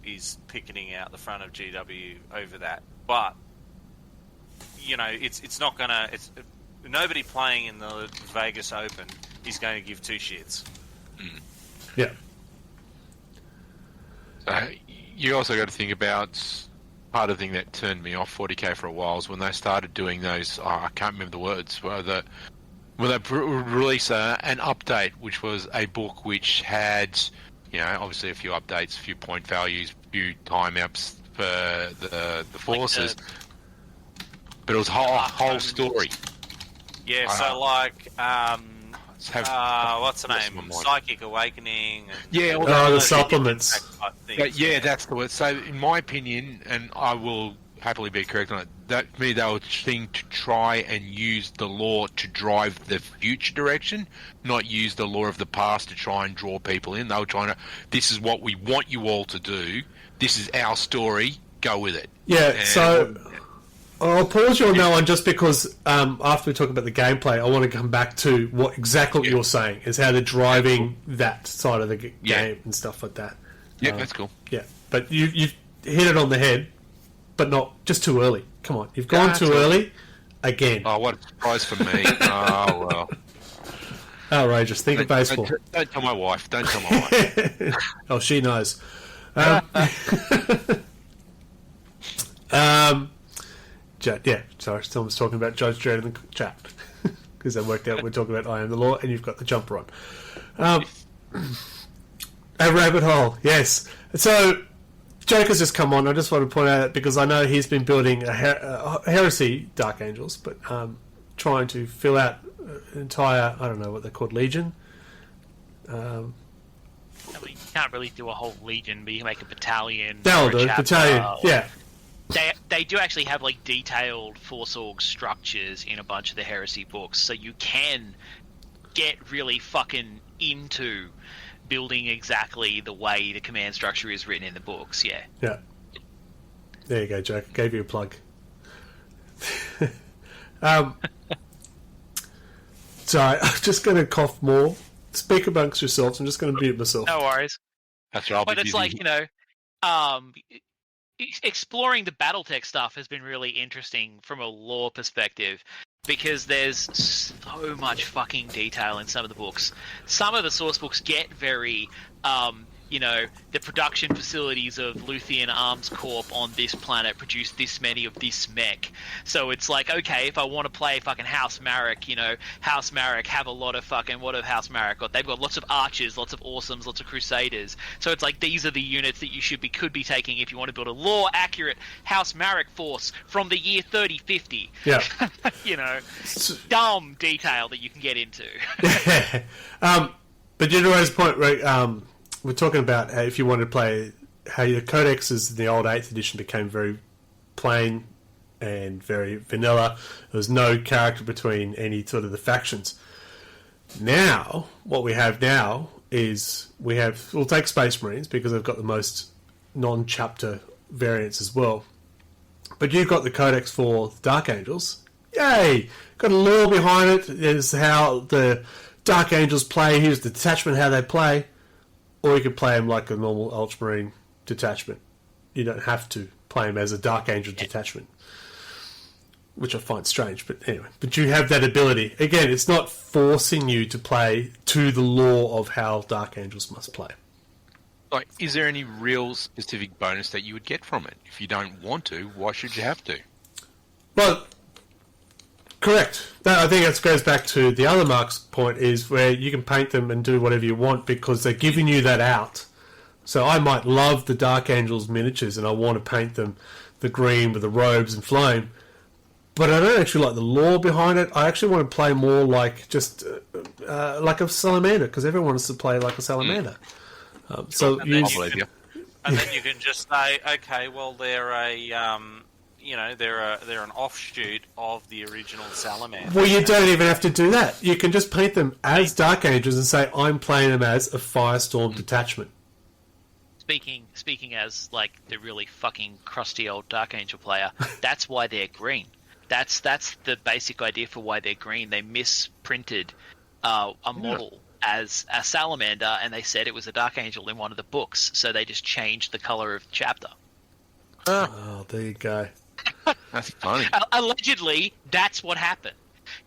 is picketing out the front of GW over that. But, you know, it's not going to... Nobody playing in the Vegas Open is going to give two shits. Yeah. You also got to think about part of the thing that turned me off 40k for a while is when they started doing those. I can't remember the words. When they release an update, which was a book which had, you know, obviously a few updates, a few point values, a few time ups for the forces, but it was a whole story. Yeah, so like. What's the name? Psychic Awakening. And the supplements. Yeah, that's the word. So, in my opinion, and I will happily be correct on it, that to me they were trying to try and use the lore to drive the future direction, not use the lore of the past to try and draw people in. They were trying to, this is what we want you all to do. This is our story. Go with it. Yeah. So I'll pause you on that one just because after we talk about the gameplay, I want to come back to what you're saying is how they're driving that side of the game and stuff like that. Yeah, that's cool. Yeah, but you've hit it on the head, but not just too early. Come on, you've gone too early again. Oh, what a surprise for me! Oh well, outrageous. Think of baseball. Don't tell my wife. Don't tell my wife. Oh, she knows. Yeah, sorry, someone's talking about Judge Dredd in the chat because I worked out we're talking about I Am the Law and you've got the jumper on. A rabbit hole, yes. So Joker's just come on. I just want to point out because I know he's been building a Heresy Dark Angels, but trying to fill out an entire, I don't know what they're called, Legion. I mean, you can't really do a whole Legion, but you can make a battalion. That'll do, battalion, yeah. They do actually have like detailed Force Org structures in a bunch of the Heresy books, so you can get really fucking into building exactly the way the command structure is written in the books. Yeah. Yeah. There you go, Jack. Gave you a plug. Sorry, I'm just going to cough more speak amongst yourselves. I'm just going to mute myself. No worries. That's right. I'll But be it's busy. like, exploring the BattleTech stuff has been really interesting from a lore perspective because there's so much fucking detail in some of the books. Some of the source books get very, the production facilities of Luthien Arms Corp on this planet produce this many of this mech. So it's like, okay, if I want to play fucking House Marek, House Marek have a lot of fucking, what have House Marek got? They've got lots of archers, lots of awesomes, lots of crusaders. So it's like, these are the units that you could be taking if you want to build a lore-accurate House Marek force from the year 3050. Yeah. Dumb detail that you can get into. But Genero's point, right, we're talking about how if you wanted to play, how your codexes in the old 8th edition became very plain and very vanilla. There was no character between any sort of the factions. Now, what we have now is we'll take Space Marines because they've got the most non-chapter variants as well. But you've got the codex for Dark Angels. Yay! Got a lore behind it. There's how the Dark Angels play. Here's the detachment, how they play. Or you can play them like a normal Ultramarine detachment. You don't have to play them as a Dark Angel detachment. Which I find strange, but anyway. But you have that ability. Again, it's not forcing you to play to the law of how Dark Angels must play. Like, is there any real specific bonus that you would get from it? If you don't want to, why should you have to? Well, correct. I think that goes back to the other Mark's point, is where you can paint them and do whatever you want because they're giving you that out. So I might love the Dark Angels miniatures and I want to paint them the green with the robes and flame, but I don't actually like the lore behind it. I actually want to play more like just like a salamander because everyone wants to play like a salamander. So And then you can just say, okay, well they're they're an offshoot of the original Salamander. Well, you don't even have to do that. You can just paint them as Dark Angels and say, I'm playing them as a Firestorm detachment. Speaking as like the really fucking crusty old Dark Angel player, that's why they're green. That's the basic idea for why they're green. They misprinted a model as a salamander, and they said it was a Dark Angel in one of the books, so they just changed the color of the chapter. Oh, there you go. That's funny. Allegedly, that's what happened.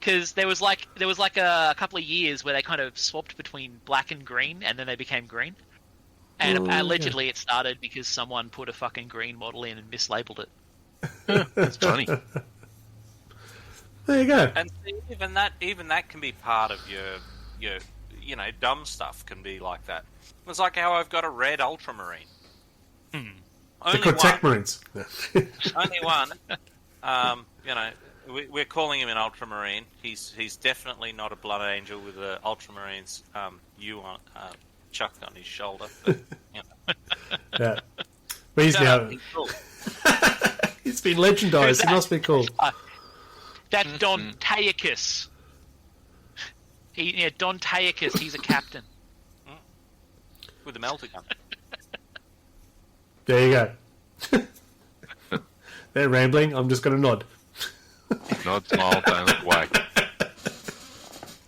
Because there was like a couple of years where they kind of swapped between black and green, and then they became green. And allegedly, it started because someone put a fucking green model in and mislabeled it. That's funny. There you go. And even that can be part of your dumb stuff can be like that. It's like how I've got a red Ultramarine. They're called Tech Marines. Only one. We're calling him an Ultramarine. He's definitely not a Blood Angel with the Ultramarine's chucked on his shoulder. But, Yeah. But he's now... cool. He's been legendized. It must be cool. That's Don Taicus. Don Taicus, he's a captain. With a melter gun. There you go. They're rambling. I'm just going to nod. Nod, smile, don't look away.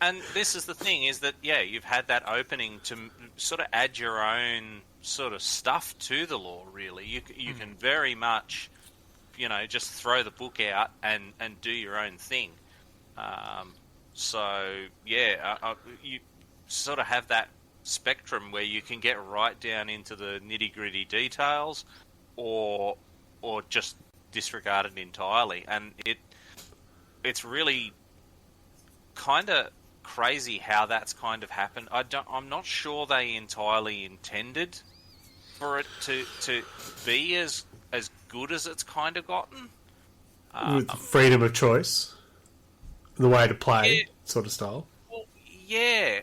And this is the thing, is that, you've had that opening to sort of add your own sort of stuff to the lore, really. You can very much, just throw the book out and do your own thing. You sort of have that spectrum where you can get right down into the nitty-gritty details or just disregard it entirely. And it's really kind of crazy how that's kind of happened. I'm not sure they entirely intended for it to be as good as it's kind of gotten. With freedom of choice. The way to play sort of style. Well, yeah.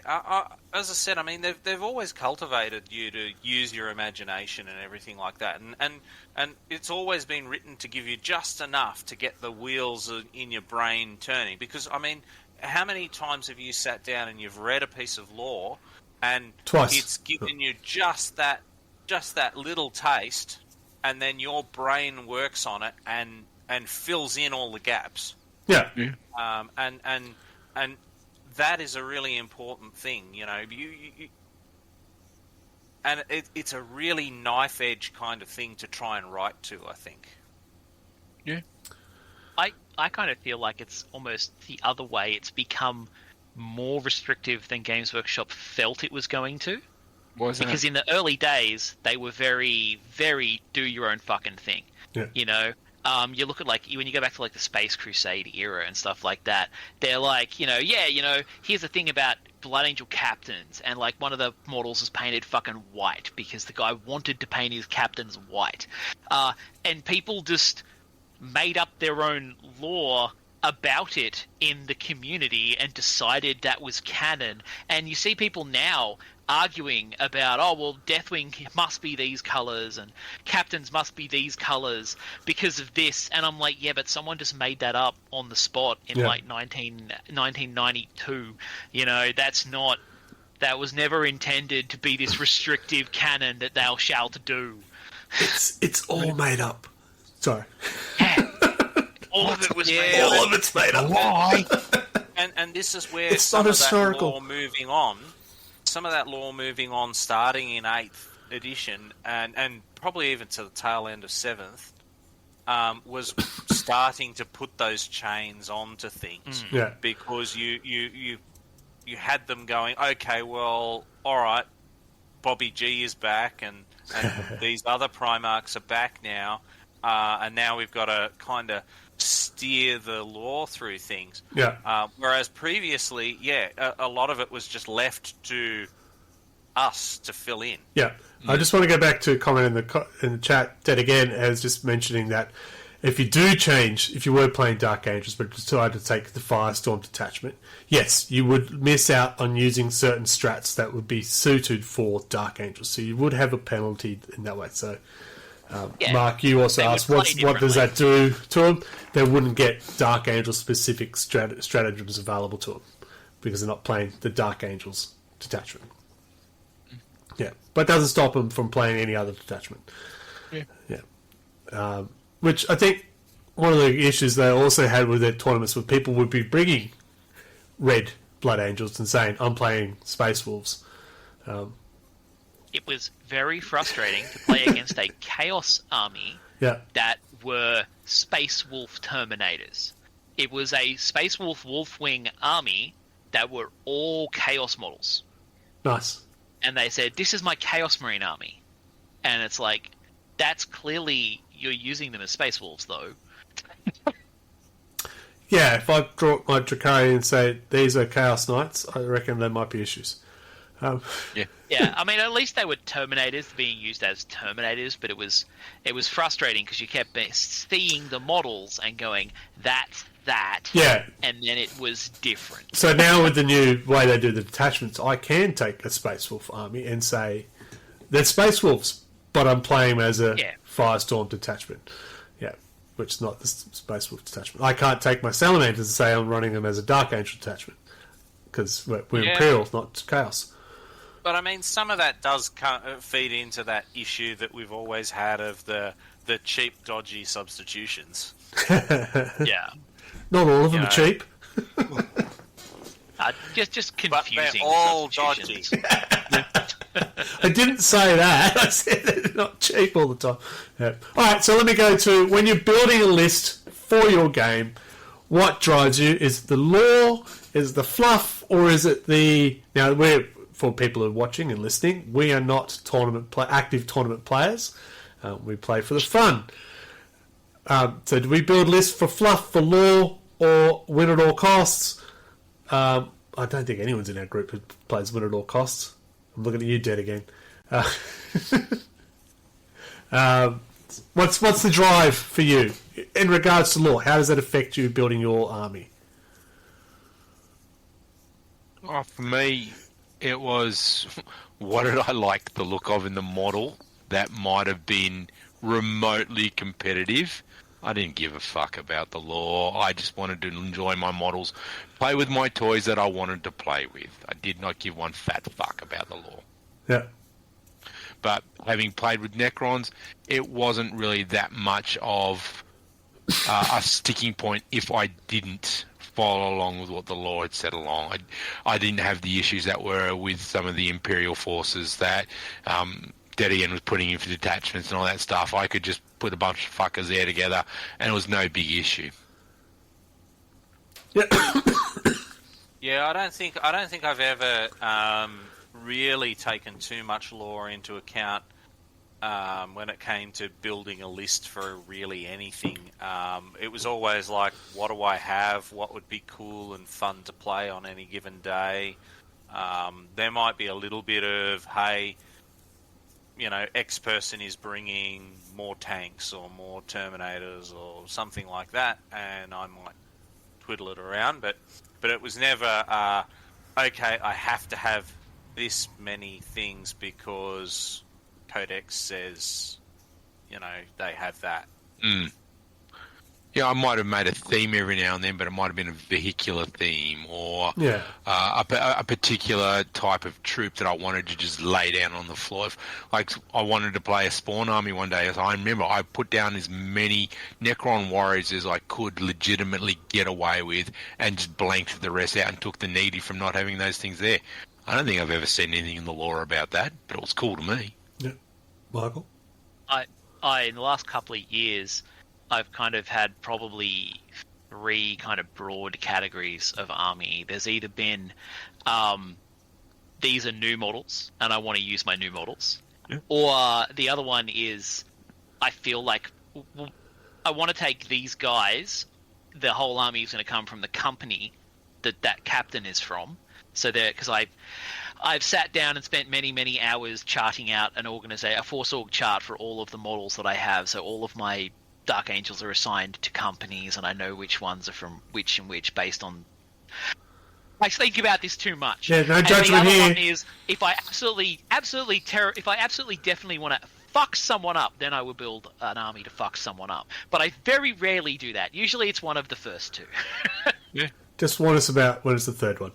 As I said, I mean, they've always cultivated you to use your imagination and everything like that. And it's always been written to give you just enough to get the wheels in your brain turning. Because, I mean, how many times have you sat down and you've read a piece of lore and Twice. It's given you just that little taste, and then your brain works on it and fills in all the gaps. Yeah. And that is a really important thing. You know, and it's a really knife edge kind of thing to try and write to, I think. Yeah. I kind of feel like it's almost the other way. It's become more restrictive than Games Workshop felt it was going to. Why is that? Because in the early days, they were very, very do your own fucking thing. Yeah. You know, you look at like when you go back to like the Space Crusade era and stuff like that. They're like, here's the thing about Blood Angel captains, and like one of the models is painted fucking white because the guy wanted to paint his captains white, and people just made up their own lore about it in the community and decided that was canon. And you see people now arguing about, oh, well, Deathwing must be these colors and captains must be these colors because of this. And I'm like, yeah, but someone just made that up on the spot in like 1992. You know, that was never intended to be this restrictive canon that thou shalt do. It's all made up. Sorry. All of it was made up. All of it's made up. Why? And this is where It's some not of that historical. lore moving on, starting in 8th edition, and probably even to the tail end of 7th, was starting to put those chains onto things. Yeah. Because you had them going, okay, well, all right, Bobby G is back, and these other Primarchs are back now, and now we've got to kind of steer the lore through things. Yeah. Whereas previously, a lot of it was just left to us to fill in. Yeah. I just want to go back to a comment in the chat. Dead again as just mentioning that if you were playing Dark Angels but decided to take the Firestorm detachment, yes, you would miss out on using certain strats that would be suited for Dark Angels. So you would have a penalty in that way. So, Mark, you also asked, what does that do to them? They wouldn't get Dark Angel specific stratagems available to them because they're not playing the Dark Angels detachment. Yeah, but it doesn't stop them from playing any other detachment. Yeah. Which I think one of the issues they also had with their tournaments was people would be bringing red Blood Angels and saying, I'm playing Space Wolves. It was very frustrating to play against a Chaos army that were Space Wolf Terminators. It was a Space Wolf Wolfwing army that were all Chaos models. Nice. And they said, this is my Chaos Marine army. And it's like, that's clearly you're using them as Space Wolves, though. Yeah, if I draw my Dracarian and say, these are Chaos Knights, I reckon there might be issues. Yeah, I mean, at least they were Terminators being used as Terminators, but it was frustrating because you kept seeing the models and going, that's that. Yeah. And then it was different. So now with the new way they do the detachments, I can take a Space Wolf army and say, they're Space Wolves, but I'm playing them as a Firestorm detachment. Yeah, which is not the Space Wolf detachment. I can't take my Salamanders and say I'm running them as a Dark Angel detachment because we're Imperial, not Chaos. But I mean, some of that does feed into that issue that we've always had of the cheap, dodgy substitutions. Yeah. Not all of them are cheap. Just confusing. But they're all dodgy. I didn't say that. I said they're not cheap all the time. Yeah. All right, so let me go to when you're building a list for your game, what drives you? Is it the lore? Is it the fluff? Or is it the... Now, for people who are watching and listening, we are not active tournament players. We play for the fun. So do we build lists for fluff, for lore, or win at all costs? I don't think anyone's in our group who plays win at all costs. I'm looking at you, Dead, again. What's the drive for you in regards to lore? How does that affect you building your army? Oh, for me, it was what did I like the look of in the model that might have been remotely competitive. I didn't give a fuck about the lore. I just wanted to enjoy my models, play with my toys that I wanted to play with. I did not give one fat fuck about the lore. Yeah. But having played with Necrons, it wasn't really that much of a sticking point if I didn't follow along with what the law had said along. I didn't have the issues that were with some of the Imperial forces that Dedian was putting in for detachments and all that stuff. I could just put a bunch of fuckers there together, and it was no big issue. Yeah. Yeah, I don't think I've ever really taken too much lore into account when it came to building a list for really anything. It was always like, what do I have? What would be cool and fun to play on any given day? There might be a little bit of, hey, you know, X person is bringing more tanks or more Terminators or something like that, and I might twiddle it around, but it was never, okay, I have to have this many things because Codex says, you know, they have that. Mm. Yeah, I might have made a theme every now and then, but it might have been a vehicular theme or a particular type of troop that I wanted to just lay down on the floor. Like, I wanted to play a Spawn army one day. As I remember, I put down as many Necron warriors as I could legitimately get away with and just blanked the rest out and took the needy from not having those things there. I don't think I've ever seen anything in the lore about that, but it was cool to me. Yeah. Michael? I in the last couple of years, I've kind of had probably 3 kind of broad categories of army. There's either been, these are new models, and I want to use my new models. Yeah. Or the other one is, I feel like I want to take these guys, the whole army is going to come from the company that captain is from. So because I've sat down and spent many hours charting out a Force Org chart for all of the models that I have. So all of my Dark Angels are assigned to companies, and I know which ones are from which and which based on. I think about this too much. Yeah, no judgment here. The other here. one is if I absolutely definitely want to fuck someone up, then I will build an army to fuck someone up. But I very rarely do that. Usually, it's one of the first 2. Yeah. Just warn us about when it's the third one.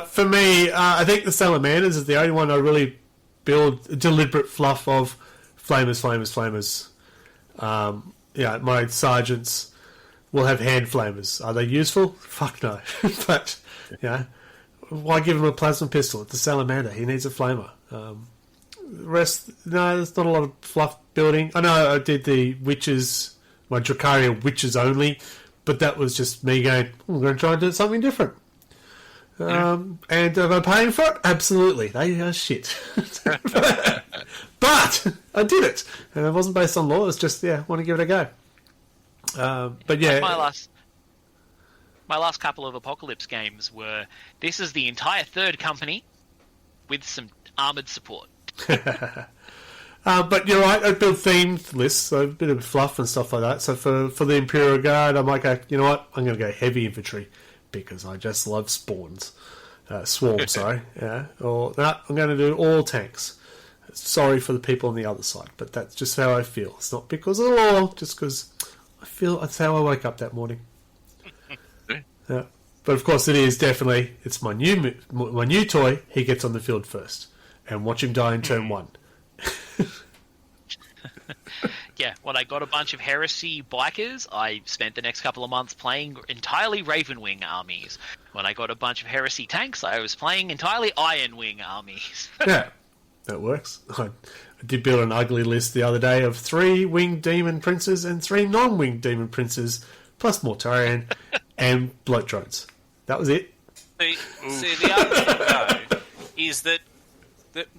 For me, I think the Salamanders is the only one I really build a deliberate fluff of. Flamers. Yeah, my sergeants will have hand flamers. Are they useful? Fuck no. But, yeah, why give him a plasma pistol? It's a salamander. He needs a flamer. The rest, no, there's not a lot of fluff building. I know I did the witches, my Dracaria witches only, but that was just me going, I'm going to try and do something different. And am I paying for it? Absolutely. They are shit. But I did it. And it wasn't based on law. It was just, want to give it a go. But yeah. My last couple of Apocalypse games were, this is the entire third company with some armoured support. But you're right, I build themed lists, so a bit of fluff and stuff like that. So for the Imperial Guard, I might go, you know what, I'm going to go heavy infantry because I just love swarms, sorry. Yeah. Or I'm going to do all tanks. Sorry for the people on the other side, but that's just how I feel. It's not because of the law, just because I feel that's how I wake up that morning. Yeah. But of course, it is definitely, it's my new toy. He gets on the field first, and watch him die in turn 1. Yeah, when I got a bunch of Heresy bikers, I spent the next couple of months playing entirely Ravenwing armies. When I got a bunch of Heresy tanks, I was playing entirely Ironwing armies. Yeah, that works. I did build an ugly list the other day of 3 winged demon princes and 3 non-winged demon princes, plus Mortarion and bloat drones. That was it. See, the other thing, though, is that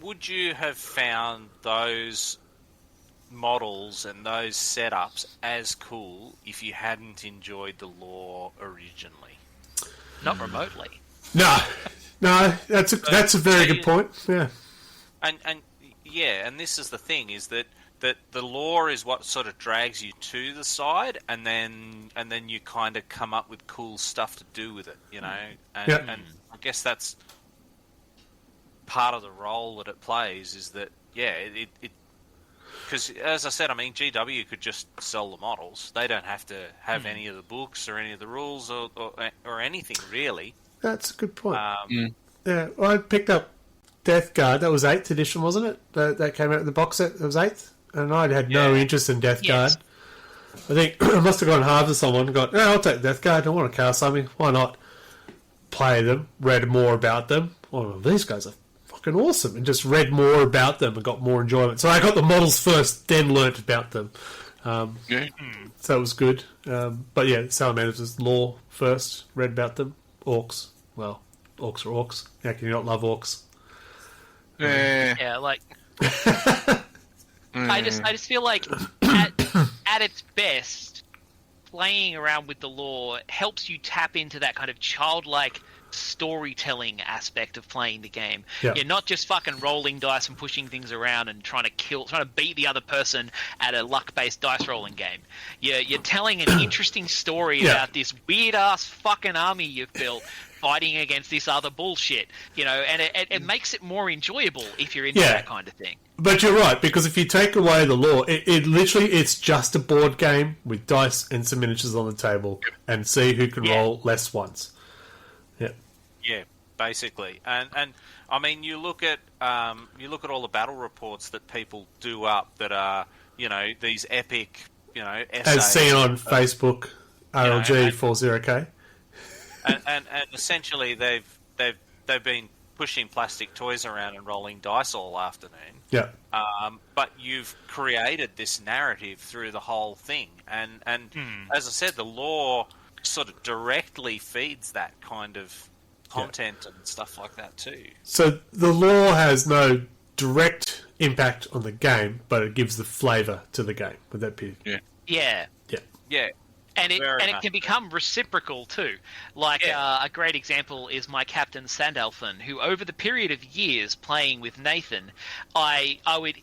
would you have found those models and those setups as cool if you hadn't enjoyed the lore originally? Not remotely. No, that's a very good point. Yeah, and this is the thing, is that the lore is what sort of drags you to the side, and then you kind of come up with cool stuff to do with it, you know. And I guess that's part of the role that it plays, is that it because, as I said, I mean, GW could just sell the models. They don't have to have any of the books or any of the rules or anything, really. that's a good point. Yeah, well, I picked up Death Guard. That was 8th edition, wasn't it? That came out in the box set. That was 8th, and I had no interest in Death Guard. I think I must have gone halves to someone and gone, I'll take Death Guard. I want to cast something. Why not? Play them, read more about them. Oh, these guys are fucking awesome. And just read more about them and got more enjoyment. So I got the models first, then learnt about them. Yeah. So it was good. But yeah, Salamanders was lore first, read about them. Orcs. Well, orcs are orcs. How can you not love orcs? Yeah, like I just feel like at its best, playing around with the lore helps you tap into that kind of childlike storytelling aspect of playing the game. Yeah. You're not just fucking rolling dice and pushing things around and trying to beat the other person at a luck-based dice rolling game. You're telling an interesting story about this weird-ass fucking army you've built fighting against this other bullshit, and it makes it more enjoyable if you're into that kind of thing. But you're right, because if you take away the lore, it literally, it's just a board game with dice and some miniatures on the table and see who can roll less ones. Yeah, basically, and I mean, you look at all the battle reports that people do up that are these epic essays, as seen on Facebook, RLG 40K, and essentially they've been pushing plastic toys around and rolling dice all afternoon. Yeah. But you've created this narrative through the whole thing, and as I said, the lore sort of directly feeds that kind of content and stuff like that too. So the lore has no direct impact on the game, but it gives the flavour to the game. Would that be? Yeah. And it can become reciprocal too. Like a great example is my captain Sandalphon, who over the period of years playing with Nathan, I would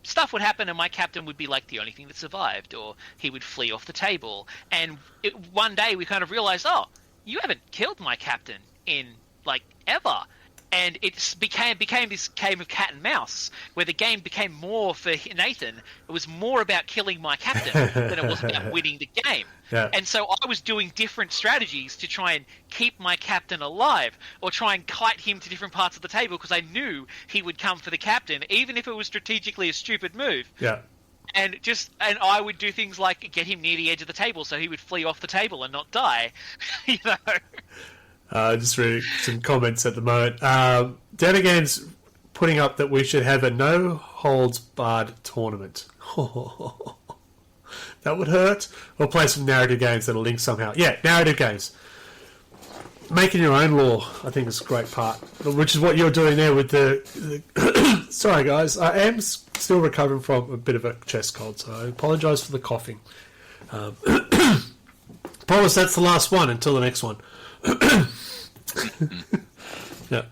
stuff would happen and my captain would be like the only thing that survived, or he would flee off the table. And one day we kind of realised, you haven't killed my captain in like ever. And it became this game of cat and mouse, where the game became more for Nathan. It was more about killing my captain than it was about winning the game. Yeah. And so I was doing different strategies to try and keep my captain alive, or try and kite him to different parts of the table, because I knew he would come for the captain, even if it was strategically a stupid move. Yeah. And I would do things like get him near the edge of the table so he would flee off the table and not die. Just reading some comments at the moment. Dan again's putting up that we should have a no-holds-barred tournament. That would hurt. Or play some narrative games that are linked somehow. Yeah, narrative games. Making your own lore, I think, is a great part. Which is what you're doing there with the Sorry, guys. I am still recovering from a bit of a chest cold, so I apologise for the coughing. Promise that's the last one until the next one. Yeah.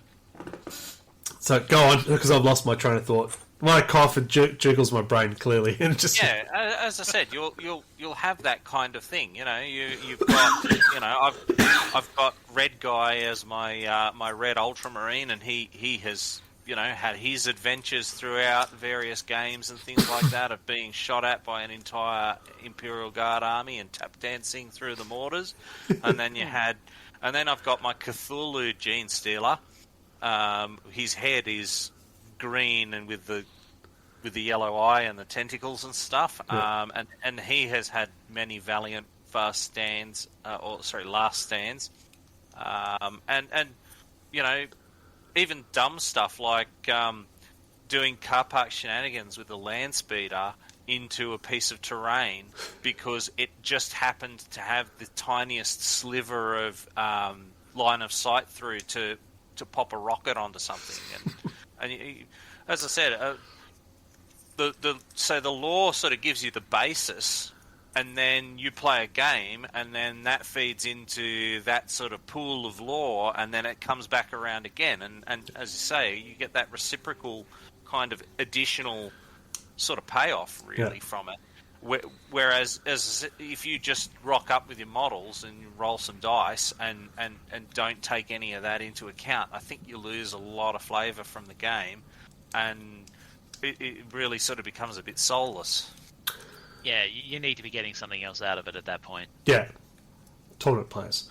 So go on, because I've lost my train of thought. My cough jiggles my brain clearly, and just as I said, you'll have that kind of thing. You've got I've got Red Guy as my Red Ultramarine, and he has had his adventures throughout various games and things like that of being shot at by an entire Imperial Guard army and tap dancing through the mortars, and then I've got my Cthulhu Gene Stealer. His head is green and with the yellow eye and the tentacles and stuff. And he has had many valiant last stands. And even dumb stuff like doing car park shenanigans with the land speeder into a piece of terrain because it just happened to have the tiniest sliver of line of sight through to pop a rocket onto something. And as I said, so the lore sort of gives you the basis, and then you play a game, and then that feeds into that sort of pool of lore, and then it comes back around again. And as you say, you get that reciprocal kind of additional sort of payoff really from it. Whereas if you just rock up with your models and you roll some dice and don't take any of that into account, I think you lose a lot of flavour from the game, and it really sort of becomes a bit soulless. Yeah, you need to be getting something else out of it at that point. Yeah, tournament players.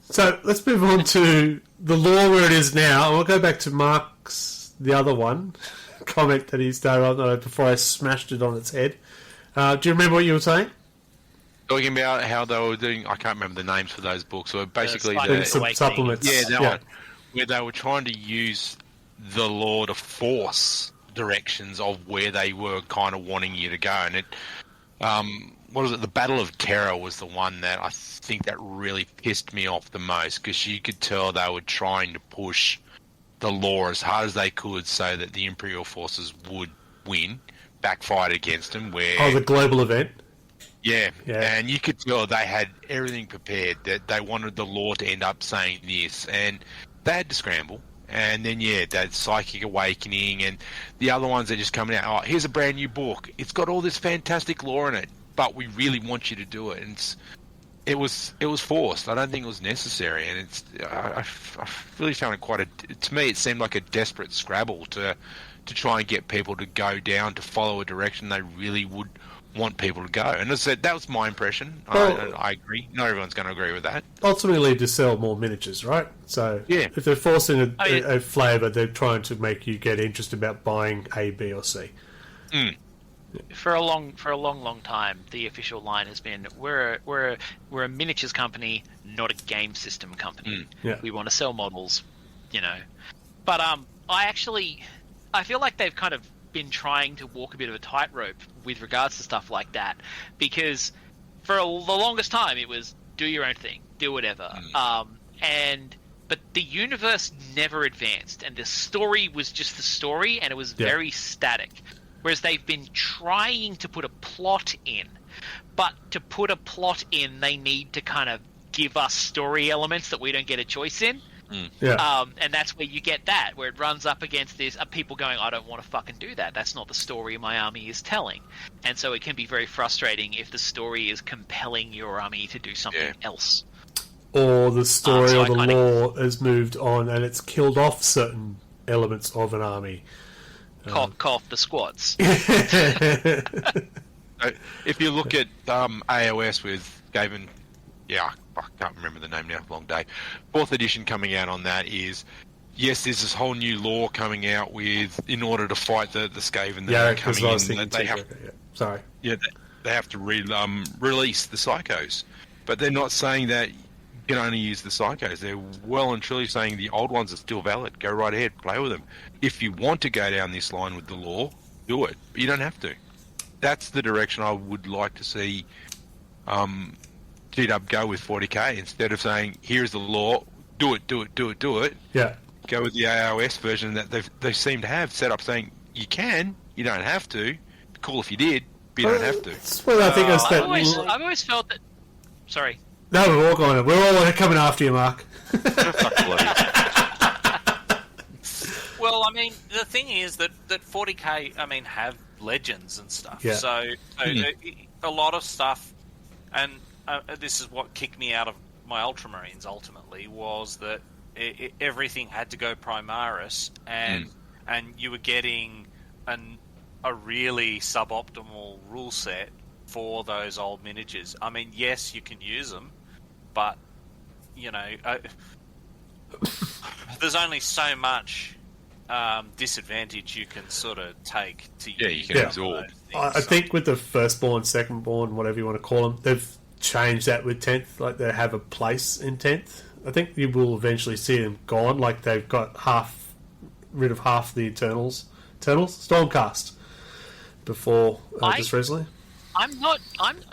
So let's move on to the lore where it is now. And we'll go back to Mark's, the other one, comment that he started on before I smashed it on its head. Do you remember what you were saying? talking about how they were doing. I can't remember the names for those books. So basically, Spider- And some Awakening. supplements. yeah, that one, where they were trying to use the law to force directions of where they were kind of wanting you to go, and it. What was it? The Battle of Terror was the one that I think that really pissed me off the most, because you could tell they were trying to push the law as hard as they could so that the Imperial forces would win, backfired against them. Where Oh, the global event. yeah, Yeah. and you could tell they had everything prepared, that they wanted the law to end up saying this, and they had to scramble. And then, that Psychic Awakening and the other ones that are just coming out. Oh, here's a brand new book. It's got all this fantastic lore in it, but we really want you to do it. And it was forced. I don't think it was necessary. And I really found it to me, it seemed like a desperate scrabble to try and get people to go down, to follow a direction they really would want people to go. And as I said, that was my impression. Well, I agree. Not everyone's going to agree with that. Ultimately, to sell more miniatures, right? So Yeah. if they're forcing I mean- a flavour, they're trying to make you get interested about buying A, B, or C. For a long time, the official line has been we're a miniatures company, not a game system company. Yeah. We want to sell models, But I feel like they've kind of been trying to walk a bit of a tightrope with regards to stuff like that, because for the longest time it was do your own thing, do whatever, but the universe never advanced, and the story was just the story, and it was very static. Whereas they've been trying to put a plot in, but to put a plot in, they need to kind of give us story elements that we don't get a choice in. Yeah. And that's where you get that, where it runs up against this, people going, I don't want to fucking do that. That's not the story my army is telling. And so it can be very frustrating if the story is compelling your army to do something else. Or the story so or the I kinda- lore has moved on and it's killed off certain elements of an army. Cough the squads. If you look at AOS with Gavin, I can't remember the name now, long day. 4th edition coming out on that is, yes, there's this whole new lore coming out with, in order to fight the Skaven that are that's coming what I was in, thinking they too. have, Yeah. Sorry. they have to release the Psychos. But they're not saying that you can only use the Psychos. They're well and truly saying the old ones are still valid. Go right ahead, play with them. If you want to go down this line with the lore, do it. But you don't have to. That's the direction I would like to see GW go with 40k. Instead of saying, here's the lore, do it. Yeah. Go with the AOS version that they seem to have set up saying, you can, you don't have to. Cool if you did, but you don't have to. That's what I think is that. I've always felt that... Sorry. No, we're all going. We're all coming after you, Mark. Well, I mean, the thing is that 40k, have legends and stuff. Yeah. So a lot of stuff, and this is what kicked me out of my Ultramarines ultimately, was that everything had to go Primaris, and you were getting a really suboptimal rule set for those old miniatures. I mean, yes, you can use them, but, there's only so much disadvantage you can sort of take to use. You can absorb. I think with the firstborn, secondborn, whatever you want to call them, they've changed that with 10th. Like, they have a place in 10th. I think you will eventually see them gone. Like, they've got rid of half the Eternals, Stormcast, before just recently. I'm not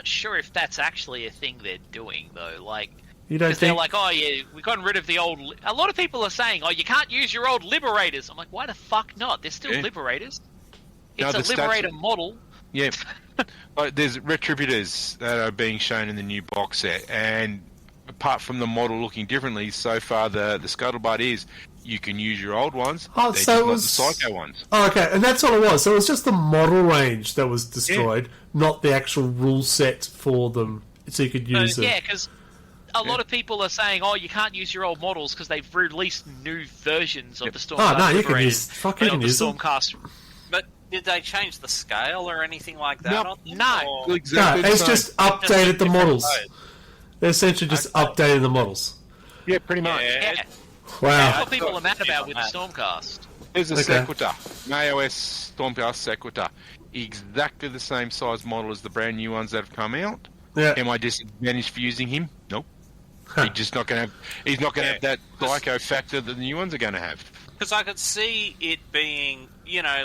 sure if that's actually a thing they're doing, though. Like, You don't because they're think? like, oh yeah, we've gotten rid of the old... A lot of people are saying, oh, you can't use your old Liberators. I'm like, why the fuck not? They're still Liberators. No, It's the a stats- Liberator model. Yeah. Like, there's Retributors that are being shown in the new box set, and apart from the model looking differently, so far the scuttlebutt is you can use your old ones, Oh, they're so just it not was- the Psycho ones. Oh, okay, and that's all it was. So it was just the model range that was destroyed, not the actual rule set for them, so you could use them. Yeah, because a lot of people are saying, oh, you can't use your old models because they've released new versions of the Stormcast Oh, no, you can Liberators. you can the use them. Stormcast. But did they change the scale or anything like that? No. on them, No. or- Exactly No, the it's same. just updated the different models. codes? They're essentially just updating the models. Yeah, pretty much. Yeah. Yeah. That's Wow. what people are mad about with the that. Stormcast. There's a Okay. Sequitur, an AOS Stormcast Sequitur, exactly the same size model as the brand new ones that have come out. Yeah. Am I disadvantaged for using him? Nope. Huh. He's just not going to have. He's not going to have that psycho factor that the new ones are going to have. Because I could see it being,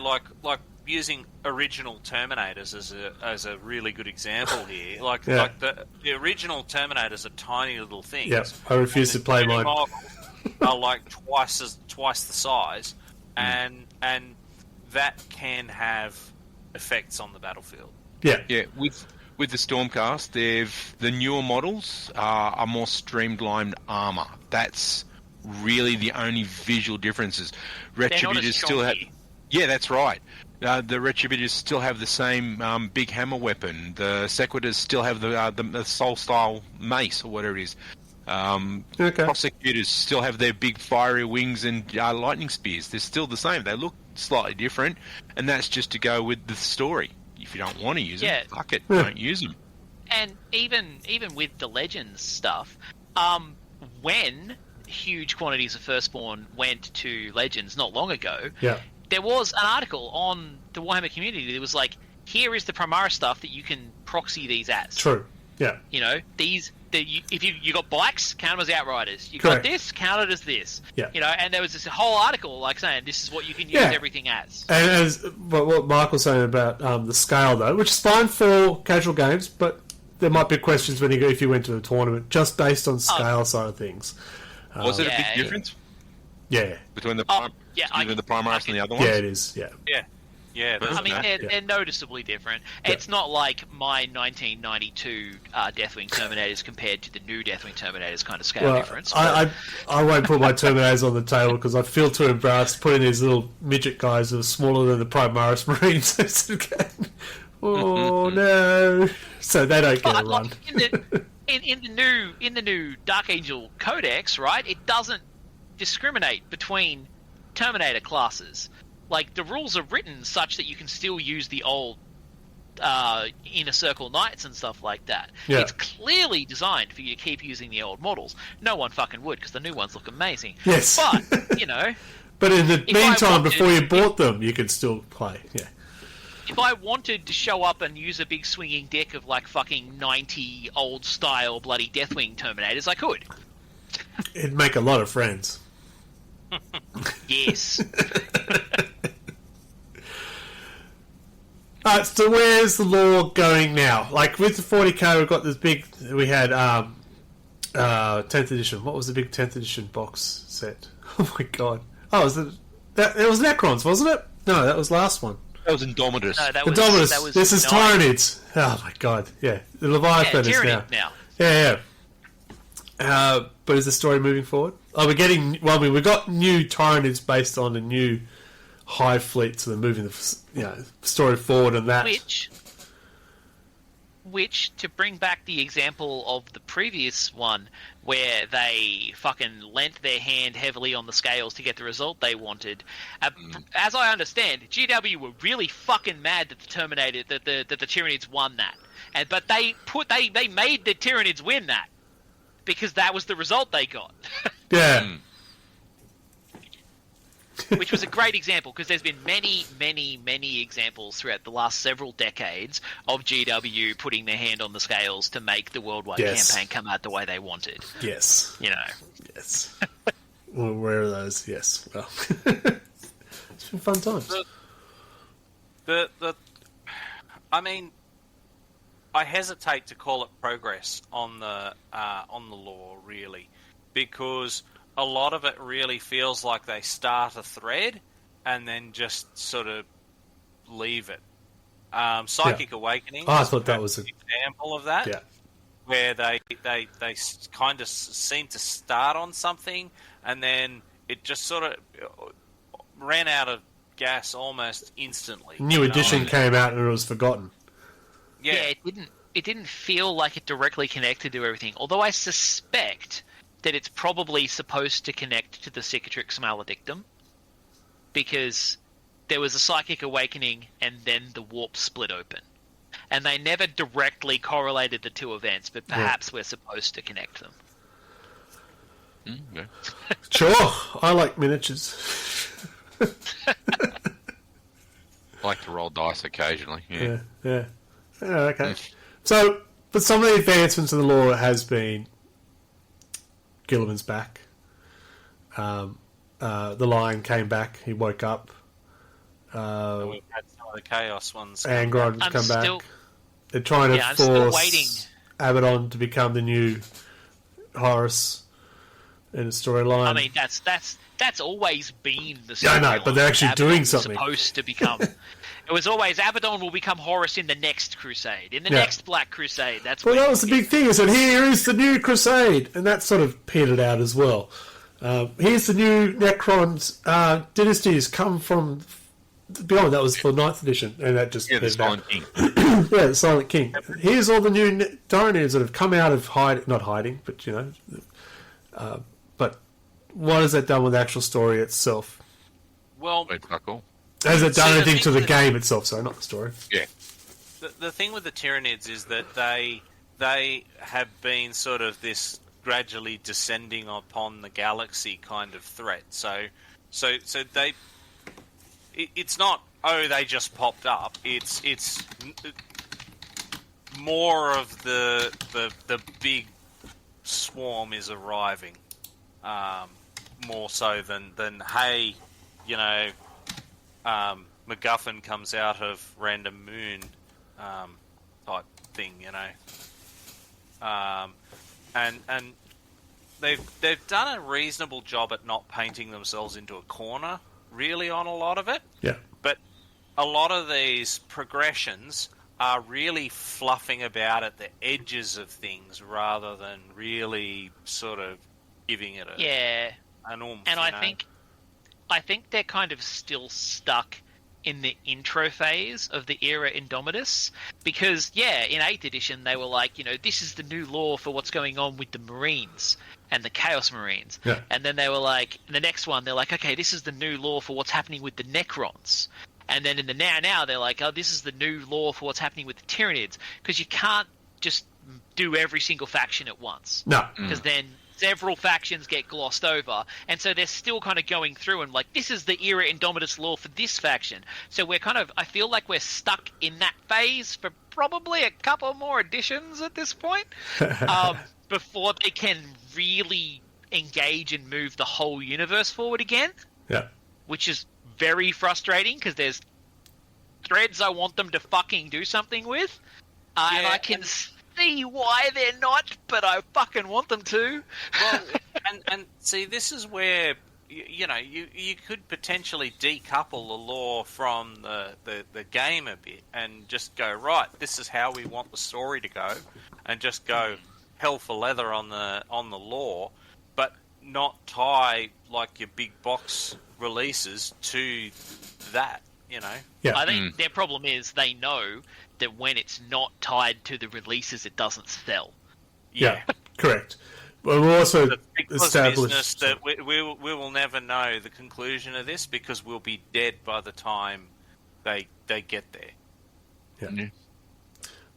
like using original Terminators as a really good example here. Like the original Terminators are tiny little things. Yeah, I refuse to play mine. Are like twice the size, and that can have effects on the battlefield. Yeah. Yeah, with the Stormcast, the newer models are more streamlined armor. That's really the only visual differences. Retributors still have. Yeah, that's right. The Retributors still have the same big hammer weapon. The Sequitors still have the Soul Style mace or whatever it is. Okay. Prosecutors still have their big fiery wings and lightning spears. They're still the same. They look slightly different, and that's just to go with the story. If you don't want to use them, fuck it, don't use them. And even with the Legends stuff, when huge quantities of Firstborn went to Legends not long ago, there was an article on the Warhammer community that was like, here is the Primaris stuff that you can proxy these as. True. Yeah. If you got bikes, count them as Outriders. You Correct. got this, count it as this. Yeah. And there was this whole article like saying this is what you can use everything as. And as what Mark was saying about the scale, though, which is fine for casual games, but there might be questions if you went to a tournament just based on scale side of things. Was it a big difference? Yeah. Between the the Primaris and the other ones? Yeah, it is. Yeah. Yeah. Yeah, I mean, they're noticeably different. Yeah. It's not like my 1992 Deathwing Terminators compared to the new Deathwing Terminators kind of scale difference. I won't put my Terminators on the table because I feel too embarrassed putting these little midget guys that are smaller than the Primaris Marines. Oh no! So they don't get a run. In the new Dark Angel Codex, right? It doesn't discriminate between Terminator classes. Like, the rules are written such that you can still use the old Inner Circle Knights and stuff like that. Yeah. It's clearly designed for you to keep using the old models. No one fucking would, because the new ones look amazing. Yes. But, But in the meantime, before you bought them, you could still play. Yeah. If I wanted to show up and use a big swinging deck of, like, fucking 90 old-style bloody Deathwing Terminators, I could. It'd make a lot of friends. Yes. Alright, so where's the lore going now? Like, with the 40k, we've got this big... We had 10th edition. What was the big 10th edition box set? Oh my god. Oh, it was Necrons, wasn't it? No, that was last one. That was Indomitus. No, that Indomitus. was This is nine. Tyranids. Oh my god, yeah. The Leviathan is Tyranid now. now. Yeah. But is the story moving forward? Oh, we're getting... Well, I mean, we've got new Tyranids based on the new Hive fleet, so they're moving the story forward on that. Which, to bring back the example of the previous one, where they fucking lent their hand heavily on the scales to get the result they wanted. As I understand, GW were really fucking mad that the Terminator, that the Tyranids won that, but they made the Tyranids win that because that was the result they got. Yeah. Which was a great example, because there's been many, many, many examples throughout the last several decades of GW putting their hand on the scales to make the worldwide campaign come out the way they wanted. Yes. Yes. Well, where are those? Yes. Well, it's been fun times. I mean, I hesitate to call it progress on the lore, really, because a lot of it really feels like they start a thread and then just sort of leave it. Psychic Awakening. I thought that was an example of that. Yeah. Where they kind of seem to start on something and then it just sort of ran out of gas almost instantly. New edition came out and it was forgotten. Yeah, it didn't feel like it directly connected to everything. Although I suspect that it's probably supposed to connect to the Cicatrix Maledictum, because there was a Psychic Awakening and then the Warp split open. And they never directly correlated the two events, but perhaps we're supposed to connect them. Yeah. Sure, I like miniatures. I like to roll dice occasionally. Yeah. Yeah. Okay. So, But some of the advancements in the lore has been Gilliman's back. The Lion came back. He woke up. We've had some of the Chaos ones. Angron's come still- back. They're trying to I'm still waiting. force Abaddon to become the new Horus in the storyline. I mean, that's always been the storyline. Yeah, I know, but they're actually doing Abaddon's something. Supposed to become. It was always Abaddon will become Horus in the next Crusade, in the Yeah. next Black Crusade. That's Well, where that was the big thing. Is that here is the new Crusade, and that sort of petered out as well. Here's the new Necrons dynasties come from beyond. That was for 9th edition, and that just Yeah, the petered out. Silent King. Yeah, the Silent King. Here's all the new Dynamids that have come out of not hiding, but you know. But what has that done with the actual story itself? Well, Wait, fuck all. Has it done See, the anything thing to the with- game itself? Sorry, not the story. Yeah. the thing with the Tyranids is that they have been sort of this gradually descending upon the galaxy kind of threat. So they. It's not they just popped up. It's more of the big swarm is arriving, more so than hey, you know, MacGuffin comes out of random moon type thing, you know, and they've done a reasonable job at not painting themselves into a corner, really, on a lot of it. Yeah. But a lot of these progressions are really fluffing about at the edges of things rather than really sort of giving it an oomph. And you I know? think they're kind of still stuck in the intro phase of the era Indomitus, because in 8th edition they were like, you know, this is the new lore for what's going on with the Marines and the Chaos Marines. Yeah. And then they were like, in the next one they're like, okay, this is the new lore for what's happening with the Necrons. And then in the now they're like, oh, this is the new lore for what's happening with the Tyranids, because you can't just do every single faction at once, No. because then several factions get glossed over, and so they're still kind of going through and like, this is the era Indomitus lore for this faction. So we're kind of, I feel like we're stuck in that phase for probably a couple more editions at this point, before they can really engage and move the whole universe forward again, Yeah. which is very frustrating because there's threads I want them to fucking do something with, and I can see why they're not, but I fucking want them to. Well, and see, this is where you know you could potentially decouple the lore from the game a bit and just go, right, this is how we want the story to go, and just go hell for leather on the lore, but not tie like your big box releases to that, you know. Yeah. I think their problem is they know that when it's not tied to the releases, it doesn't sell. Yeah. Correct. But we'll also The big business establish that we will never know the conclusion of this because we'll be dead by the time they get there. Yeah.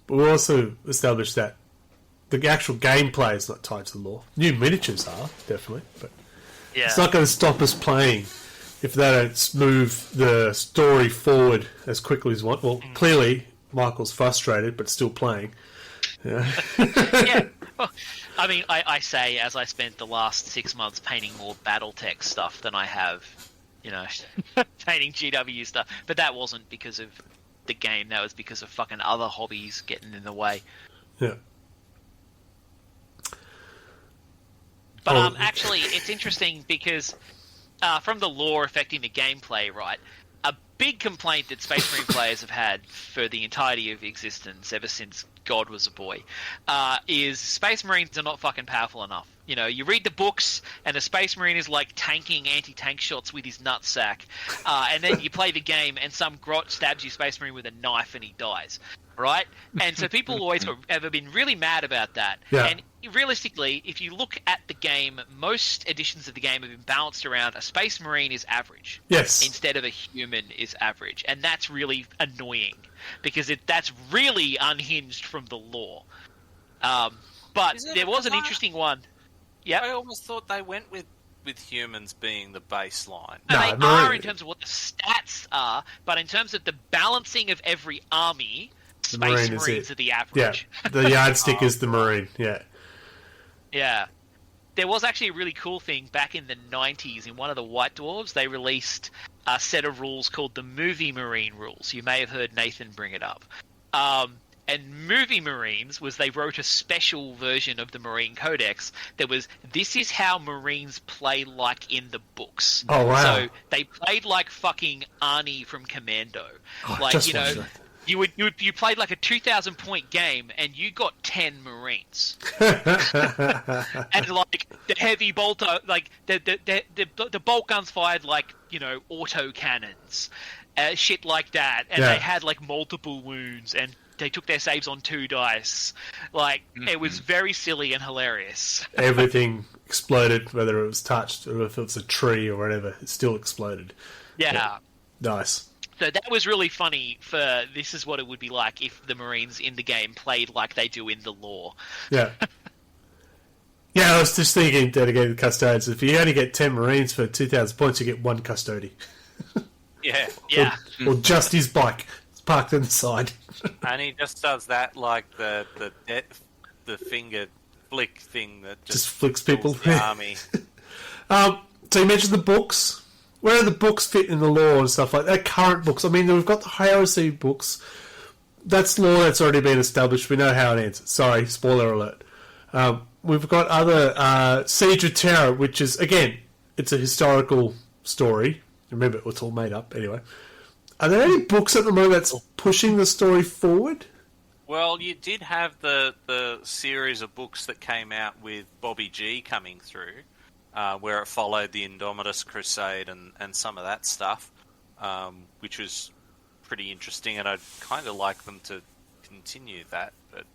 But we'll also establish that the actual gameplay is not tied to the lore. New miniatures are, definitely, but Yeah. it's not going to stop us playing if they don't move the story forward as quickly as want. Well, clearly Michael's frustrated, but still playing. Yeah. Yeah. Well, I mean, I say as I spent the last 6 months painting more BattleTech stuff than I have, you know, painting GW stuff. But that wasn't because of the game. That was because of fucking other hobbies getting in the way. Yeah. But actually, it's interesting because from the lore affecting the gameplay, right? A big complaint that Space Marine players have had for the entirety of existence, ever since God was a boy, is Space Marines are not fucking powerful enough. You know, you read the books, and the Space Marine is like tanking anti-tank shots with his nutsack, and then you play the game, and some grot stabs you Space Marine with a knife, and he dies. Right? And so people always have been really mad about that. Yeah. And realistically, if you look at the game, most editions of the game have been balanced around a Space Marine is average. Yes. Instead of a human is average. And that's really annoying because that's really unhinged from the lore. But Is it? there was an Because interesting one. Yeah. I almost thought they went with humans being the baseline. No, They no. are in terms of what the stats are, but in terms of the balancing of every army, The Space Marine is Marines it. are the Yeah, average. the yardstick is the Marine. Yeah. Yeah. There was actually a really cool thing back in the 90s in one of the White Dwarves. They released a set of rules called the Movie Marine rules. You may have heard Nathan bring it up. And Movie Marines was they wrote a special version of the Marine Codex that was, this is how Marines play like in the books. Oh, wow. So they played like fucking Arnie from Commando. Oh, like, just you know, watched that. you played like a 2,000 point game and you got 10 Marines. And like the heavy bolter, like the bolt guns fired like, you know, auto cannons, shit like that, and Yeah. they had like multiple wounds, and they took their saves on 2 dice. Like it was very silly and hilarious. Everything exploded, whether it was touched or if it was a tree or whatever. It still exploded. Yeah. Nice. So that was really funny. For this is what it would be like if the Marines in the game played like they do in the lore. Yeah. Yeah, I was just thinking, dedicated custodians. If you only get 10 Marines for 2,000 points, you get 1 custody. Yeah. Yeah. Or just his bike. It's parked on the side. And he just does that like the finger flick thing that Just flicks people. fills the army. So you mentioned the books. Where do the books fit in the lore and stuff like that? Current books. I mean, we've got the Heresy books. That's lore that's already been established. We know how it ends. Sorry, spoiler alert. We've got other Siege of Terror, which is, again, it's a historical story. Remember, it's all made up anyway. Are there any books at the moment that's pushing the story forward? Well, you did have the series of books that came out with Bobby G coming through, where it followed the Indomitus Crusade and some of that stuff, which was pretty interesting, and I'd kind of like them to continue that. But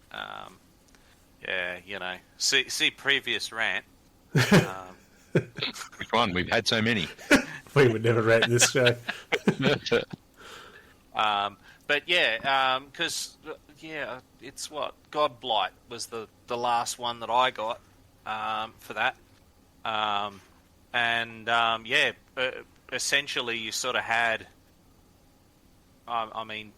yeah, you know, see previous rant. Which one? We've had so many. We would never rate this show. But yeah, because it's what Godblight was the last one that I got for that, essentially you sort of had. I mean,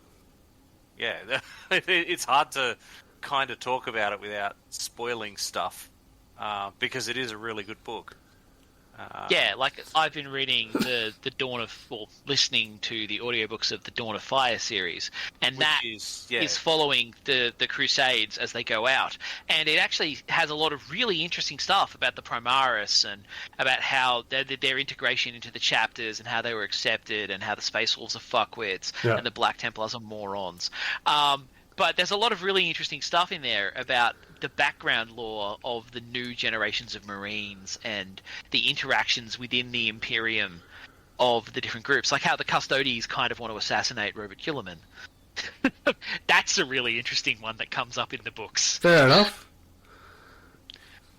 yeah, it's hard to kind of talk about it without spoiling stuff because it is a really good book. Yeah, like I've been reading the listening to the audiobooks of the Dawn of Fire series, and Which that is following the Crusades as they go out, and it actually has a lot of really interesting stuff about the Primaris and about how their integration into the chapters and how they were accepted and how the Space Wolves are fuckwits and the Black Templars are morons. But there's a lot of really interesting stuff in there about the background lore of the new generations of Marines and the interactions within the Imperium of the different groups, like how the Custodes kind of want to assassinate Robert Killerman. That's a really interesting one that comes up in the books. Fair enough.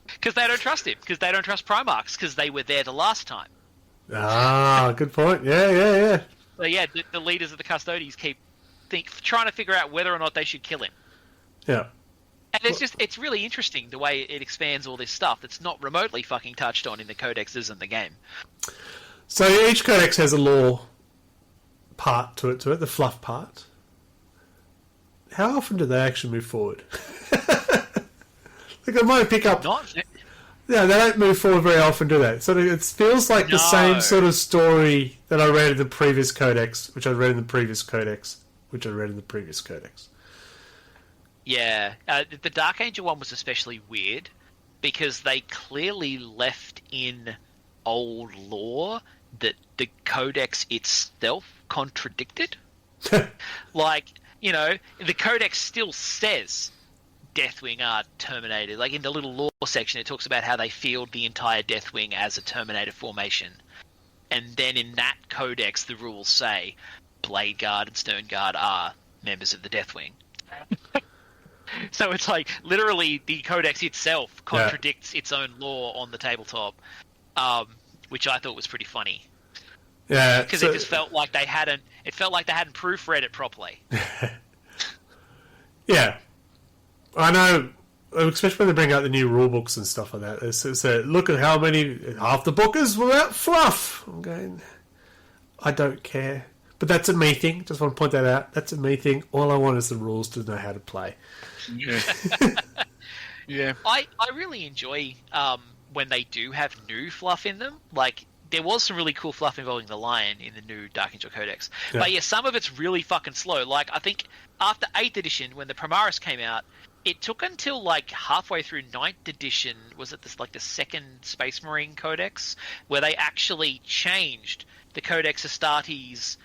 Because they don't trust him, because they don't trust Primarchs, because they were there the last time. Ah, good point. Yeah. So yeah, the leaders of the Custodes keep trying to figure out whether or not they should kill him. Yeah. And it's really interesting the way it expands all this stuff that's not remotely fucking touched on in the codexes and the game. So each codex has a lore part to it, the fluff part. How often do they actually move forward? Like they might pick up... Yeah, they don't move forward very often, do they? So it feels like the same sort of story that I read in the previous codex, which I read in the previous codex, which I read in the previous codex. Yeah, the Dark Angel one was especially weird because they clearly left in old lore that the codex itself contradicted. Like, you know, the codex still says Deathwing are Terminated. Like in the little lore section, it talks about how they field the entire Deathwing as a Terminator formation. And then in that codex, the rules say Blade Guard and Stern Guard are members of the Deathwing. So it's like literally the codex itself contradicts its own lore on the tabletop, which I thought was pretty funny. Yeah, because it just felt like they hadn't. It felt like they hadn't proofread it properly. Yeah, I know. Especially when they bring out the new rule books and stuff like that. They say, look at how many half the book is without fluff. I'm going. I don't care. But that's a me thing. Just want to point that out. That's a me thing. All I want is the rules to know how to play. Yeah. Yeah. I really enjoy when they do have new fluff in them. Like, there was some really cool fluff involving the Lion in the new Dark Angel Codex. Yeah. But yeah, some of it's really fucking slow. Like, I think after 8th edition, when the Primaris came out, it took until like halfway through 9th edition, was it this like the second Space Marine Codex, where they actually changed the Codex Astartes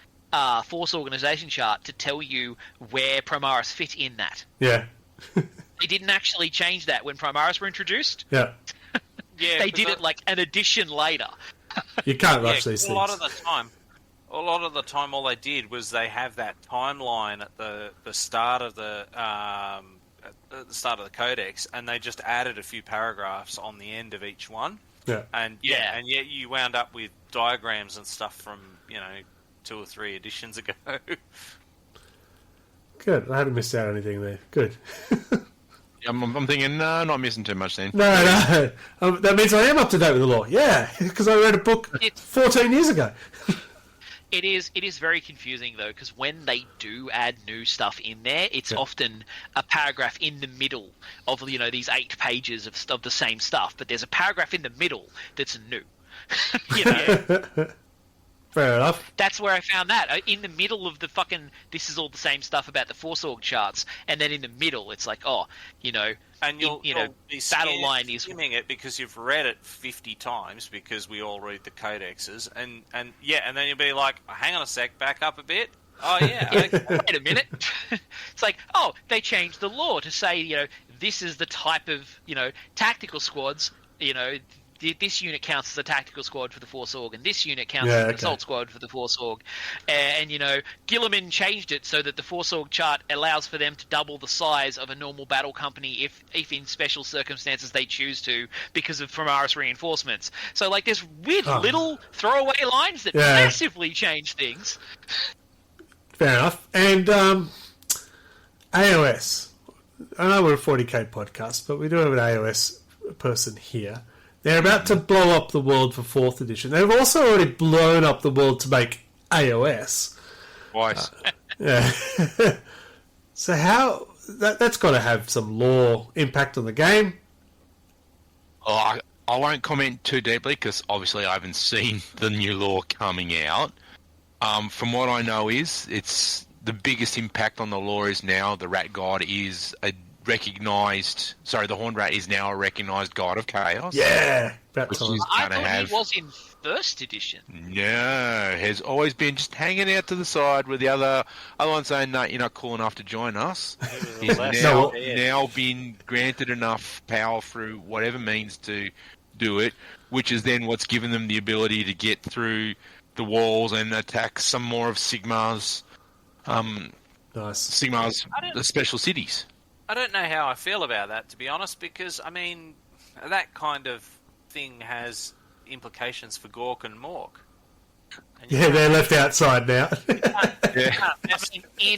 Force Organization chart to tell you where Primaris fit in that. Yeah. They didn't actually change that when Primaris were introduced. Yeah. Yeah, They did it like an edition later. You can't yeah, rush these a things. lot of the time, all they did was they have that timeline at the start of the codex, and they just added a few paragraphs on the end of each one. Yeah. And Yeah. and yet you wound up with diagrams and stuff from 2 or 3 editions ago. Good. I haven't missed out anything there. Good. I'm thinking, no, not missing too much then. No. That means I am up to date with the law. Yeah, because I read a book It's- 14 years ago. It is very confusing though, because when they do add new stuff in there, it's Yeah. often a paragraph in the middle of these 8 pages of the same stuff, but there's a paragraph in the middle that's new. Fair enough. That's where I found that in the middle of the fucking. This is all the same stuff about the Force Org charts, and then in the middle, it's like, And you'll you know, be battle line is- skimming it because you've read it 50 times, because we all read the codexes, and then you'll be like, hang on a sec, back up a bit. Oh yeah, okay. wait a minute. It's like, oh, they changed the law to say, this is the type of, tactical squads, this unit counts as a tactical squad for the Force Org, and this unit counts as an assault squad for the Force Org. And Gilliman changed it so that the Force Org chart allows for them to double the size of a normal battle company if in special circumstances they choose to, because of Primaris reinforcements. So, like, there's weird little throwaway lines that massively change things. Fair enough. And AOS. I know we're a 40k podcast, but we do have an AOS person here. They're about to blow up the world for 4th edition. They've also already blown up the world to make AOS. Twice. Yeah. So how... That's got to have some lore impact on the game. I won't comment too deeply because obviously I haven't seen the new law coming out. From what I know it's the biggest impact on the law is now the Rat God is a recognised... Sorry, the Horned Rat is now a recognised God of Chaos. Yeah. About Which time. is I gonna thought have... he was in 1st edition. No, has always been just hanging out to the side with the other one saying, no, you're not cool enough to join us. He's No. now been granted enough power through whatever means to do it, which is then what's given them the ability to get through the walls and attack some more of Sigmar's Nice. the special cities. I don't know how I feel about that, to be honest, because, I mean, that kind of thing has implications for Gork and Mork. And Yeah, they're left outside now. you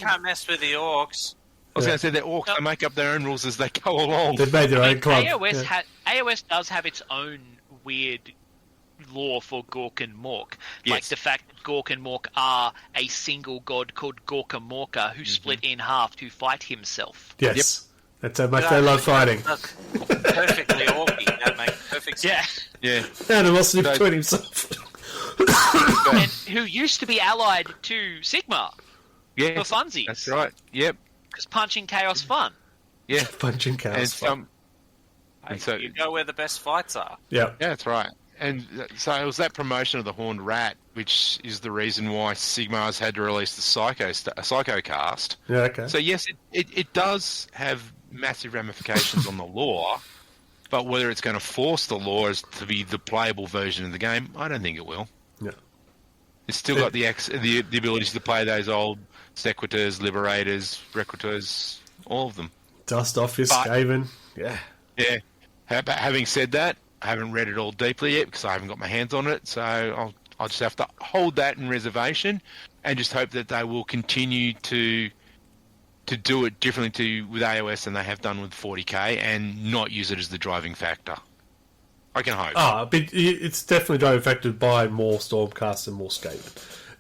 can't mess with the orcs. I was going to say they're orcs. They make up their own rules as they go along. They've made their own club. AOS, Yeah. AOS does have its own weird lore for Gork and Mork. Like Yes. the fact that Gork and Mork are a single god called Gorka Morka who split in half to fight himself. Yes. That's how much they love fighting. That's perfectly orky. That makes perfect sense. Yeah. Animosity So- between himself. And who used to be allied to Sigmar Yeah. for funsies. That's right. Yep. Because punching chaos fun. Yeah. Punching And cows. some... Hey, And so- you go where the best fights are. Yeah. Yeah, that's right. And so it was that promotion of the Horned Rat, which is the reason why Sigmar's had to release the Psycho cast. Yeah, okay. So yes, it does have massive ramifications on the lore, but whether it's going to force the lore to be the playable version of the game, I don't think it will. Yeah. It's still got the ability to play those old Sequitors, Liberators, Recrutors, all of them. Dust off your But- Skaven. Yeah. Yeah. But having said that, I haven't read it all deeply yet because I haven't got my hands on it. So I'll just have to hold that in reservation and just hope that they will continue to do it differently with AOS than they have done with 40k and not use it as the driving factor. I can hope. But it's definitely driving affected by more Stormcast and more Skaven.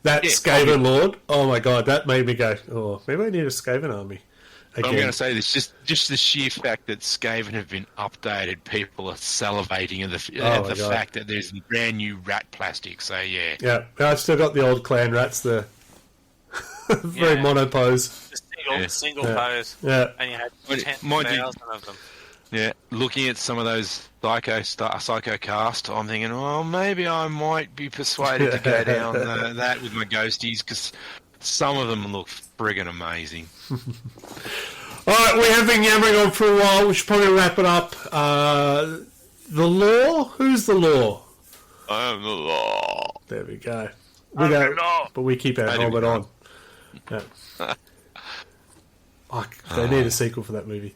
That Yeah, Skaven Lord, oh my god, that made me go, oh, maybe I need a Skaven army. I'm Again. going to say this: just the sheer fact that Skaven have been updated, people are salivating at the God. fact that there's brand new rat plastic. So yeah, Yeah, I've still got the old clan rats, the very Yeah. mono pose. The single Yeah. pose. Yeah. And you had Mind you- 10,000 of them. yeah. Looking at some of those psycho cast, I'm thinking, oh, maybe I might be persuaded to go down that with my ghosties because some of them look friggin' amazing. Alright, we have been yammering on for a while. We should probably wrap it up. The law? Who's the law? I am the law. There we go. But we keep our How do helmet we on. Yeah. Oh, they need a sequel for that movie.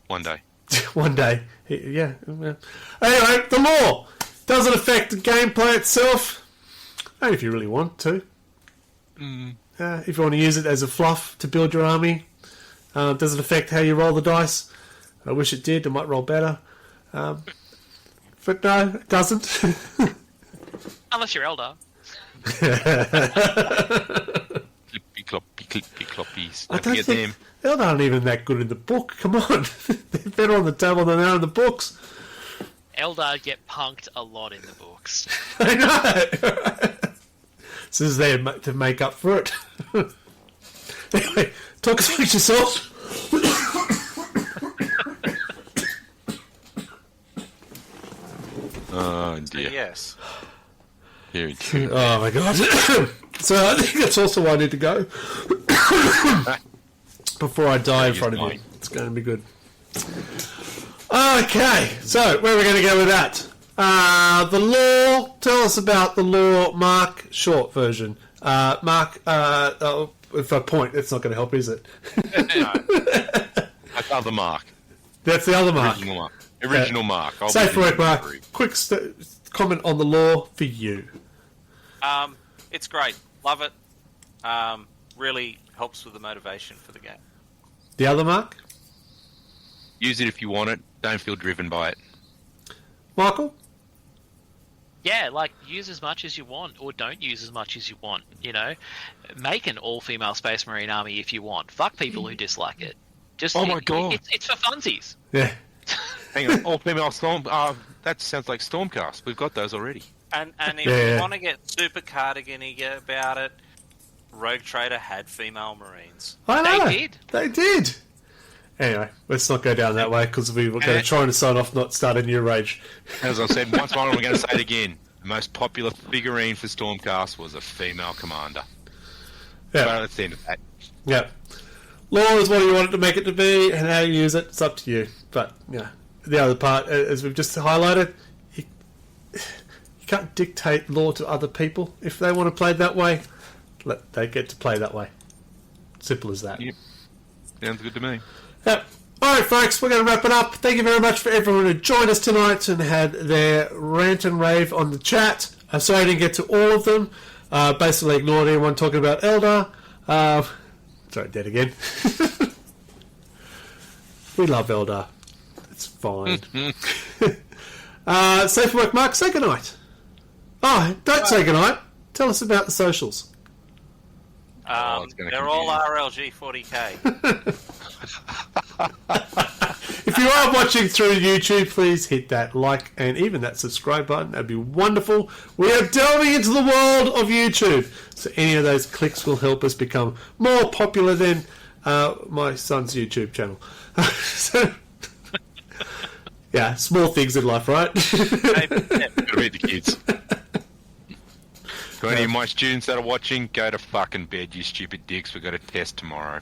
One day. One day. Yeah. Anyway, the law. Does it affect the gameplay itself? Only if you really want to. If you want to use it as a fluff to build your army. Does it affect how you roll the dice? I wish it did. It might roll better. But no, it doesn't. Unless you're Eldar. Clippy cloppies. I Don't don't forget think them. Eldar aren't even that good in the book. Come on. They're better on the table than they are in the books. Eldar get punked a lot in the books. I know. So this is there to make up for it. Anyway, talk amongst yourselves. Oh dear. Yes. Here it is. Oh my god. So I think that's also why I need to go. Before I die in front of you. It's going to be good. Okay, so where are we going to go with that? The law. Tell us about the law, Mark. Short version. Mark, if I point, it's not going to help, is it? That's other Mark. That's the other Mark. Original Mark. Original Mark. I'll Safe be work, Mark. agree. Quick comment on the law for you. It's great. Love it. Really helps with the motivation for the game. The other Mark? Use it if you want it. Don't feel driven by it. Michael? Yeah, like, use as much as you want, or don't use as much as you want, you know? Make an all-female Space Marine army if you want. Fuck people who dislike it. Just, Oh my God. It's for funsies. Yeah. Hang on. All female storm. That sounds like Stormcast. We've got those already. And if Yeah. you want to get super cardigan-y about it, Rogue Trader had female Marines. I know. They did. They did. Anyway, let's not go down that way because we were going to try and sign off, not start a new rage. As I said once more, we're going to say it again. The most popular figurine for Stormcast was a female commander. Yeah. Well, that's the end of that. Yeah. Law is what you want it to make it to be, and how you use it, it's up to you. But, yeah, the other part, as we've just highlighted, you can't dictate law to other people. If they want to play that way, they get to play that way. Simple as that. Yep. Sounds good to me. Yep. Alright, folks, we're going to wrap it up. Thank you very much for everyone who joined us tonight and had their rant and rave on the chat. I'm sorry I didn't get to all of them. Basically ignored everyone talking about Eldar. Sorry, dead again. We love Eldar. It's fine. Safe work, Mark. Say goodnight. Oh, don't say goodnight. Tell us about the socials. it's gonna They're all confuse. RLG 40k. If you are watching through YouTube, please hit that like and even that subscribe button. That'd be wonderful. We are delving into the world of YouTube, so any of those clicks will help us become more popular than my son's YouTube channel. So, yeah, small things in life, right? Gotta meet the kids. To any of my students that are watching, go to fucking bed, you stupid dicks. We've got a test tomorrow.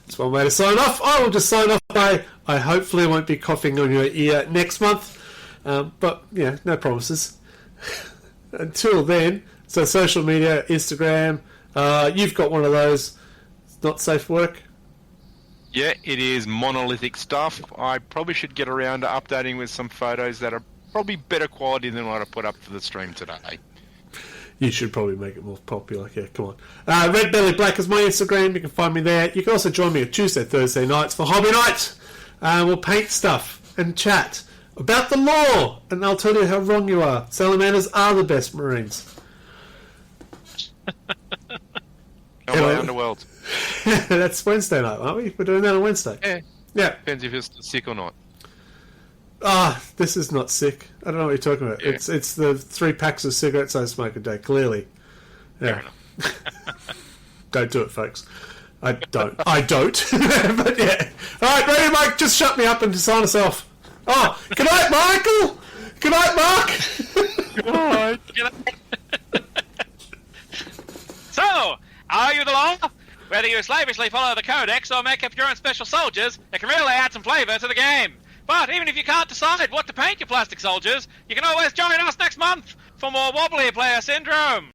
That's one way to sign off. I will just sign off by I hopefully won't be coughing on your ear next month. But, yeah, no promises. Until then, so social media, Instagram, you've got one of those. It's not safe work. Yeah, it is monolithic stuff. I probably should get around to updating with some photos that are probably better quality than what I put up for the stream today. You should probably make it more popular. Yeah, come on. Red Belly Black is my Instagram. You can find me there. You can also join me at Tuesday, Thursday nights for Hobby Night. We'll paint stuff and chat. about the law, and I'll tell you how wrong you are. Salamanders are the best Marines. How about Underworld? That's Wednesday night, aren't we? We're doing that on Wednesday. Yeah. Yeah. Depends if you're sick or not. This is not sick. I don't know what you're talking about. Yeah. It's the 3 packs of cigarettes I smoke a day, clearly. Fair Yeah. enough. Don't do it, folks. I don't. But yeah. Alright, ready, Mike? Just shut me up and sign us off. Oh, good night, Michael! Good night, Mark! Good night. So, are you the law? Whether you slavishly follow the codex or make up your own special soldiers, it can really add some flavour to the game. But even if you can't decide what to paint your plastic soldiers, you can always join us next month for more Wobbly Player Syndrome.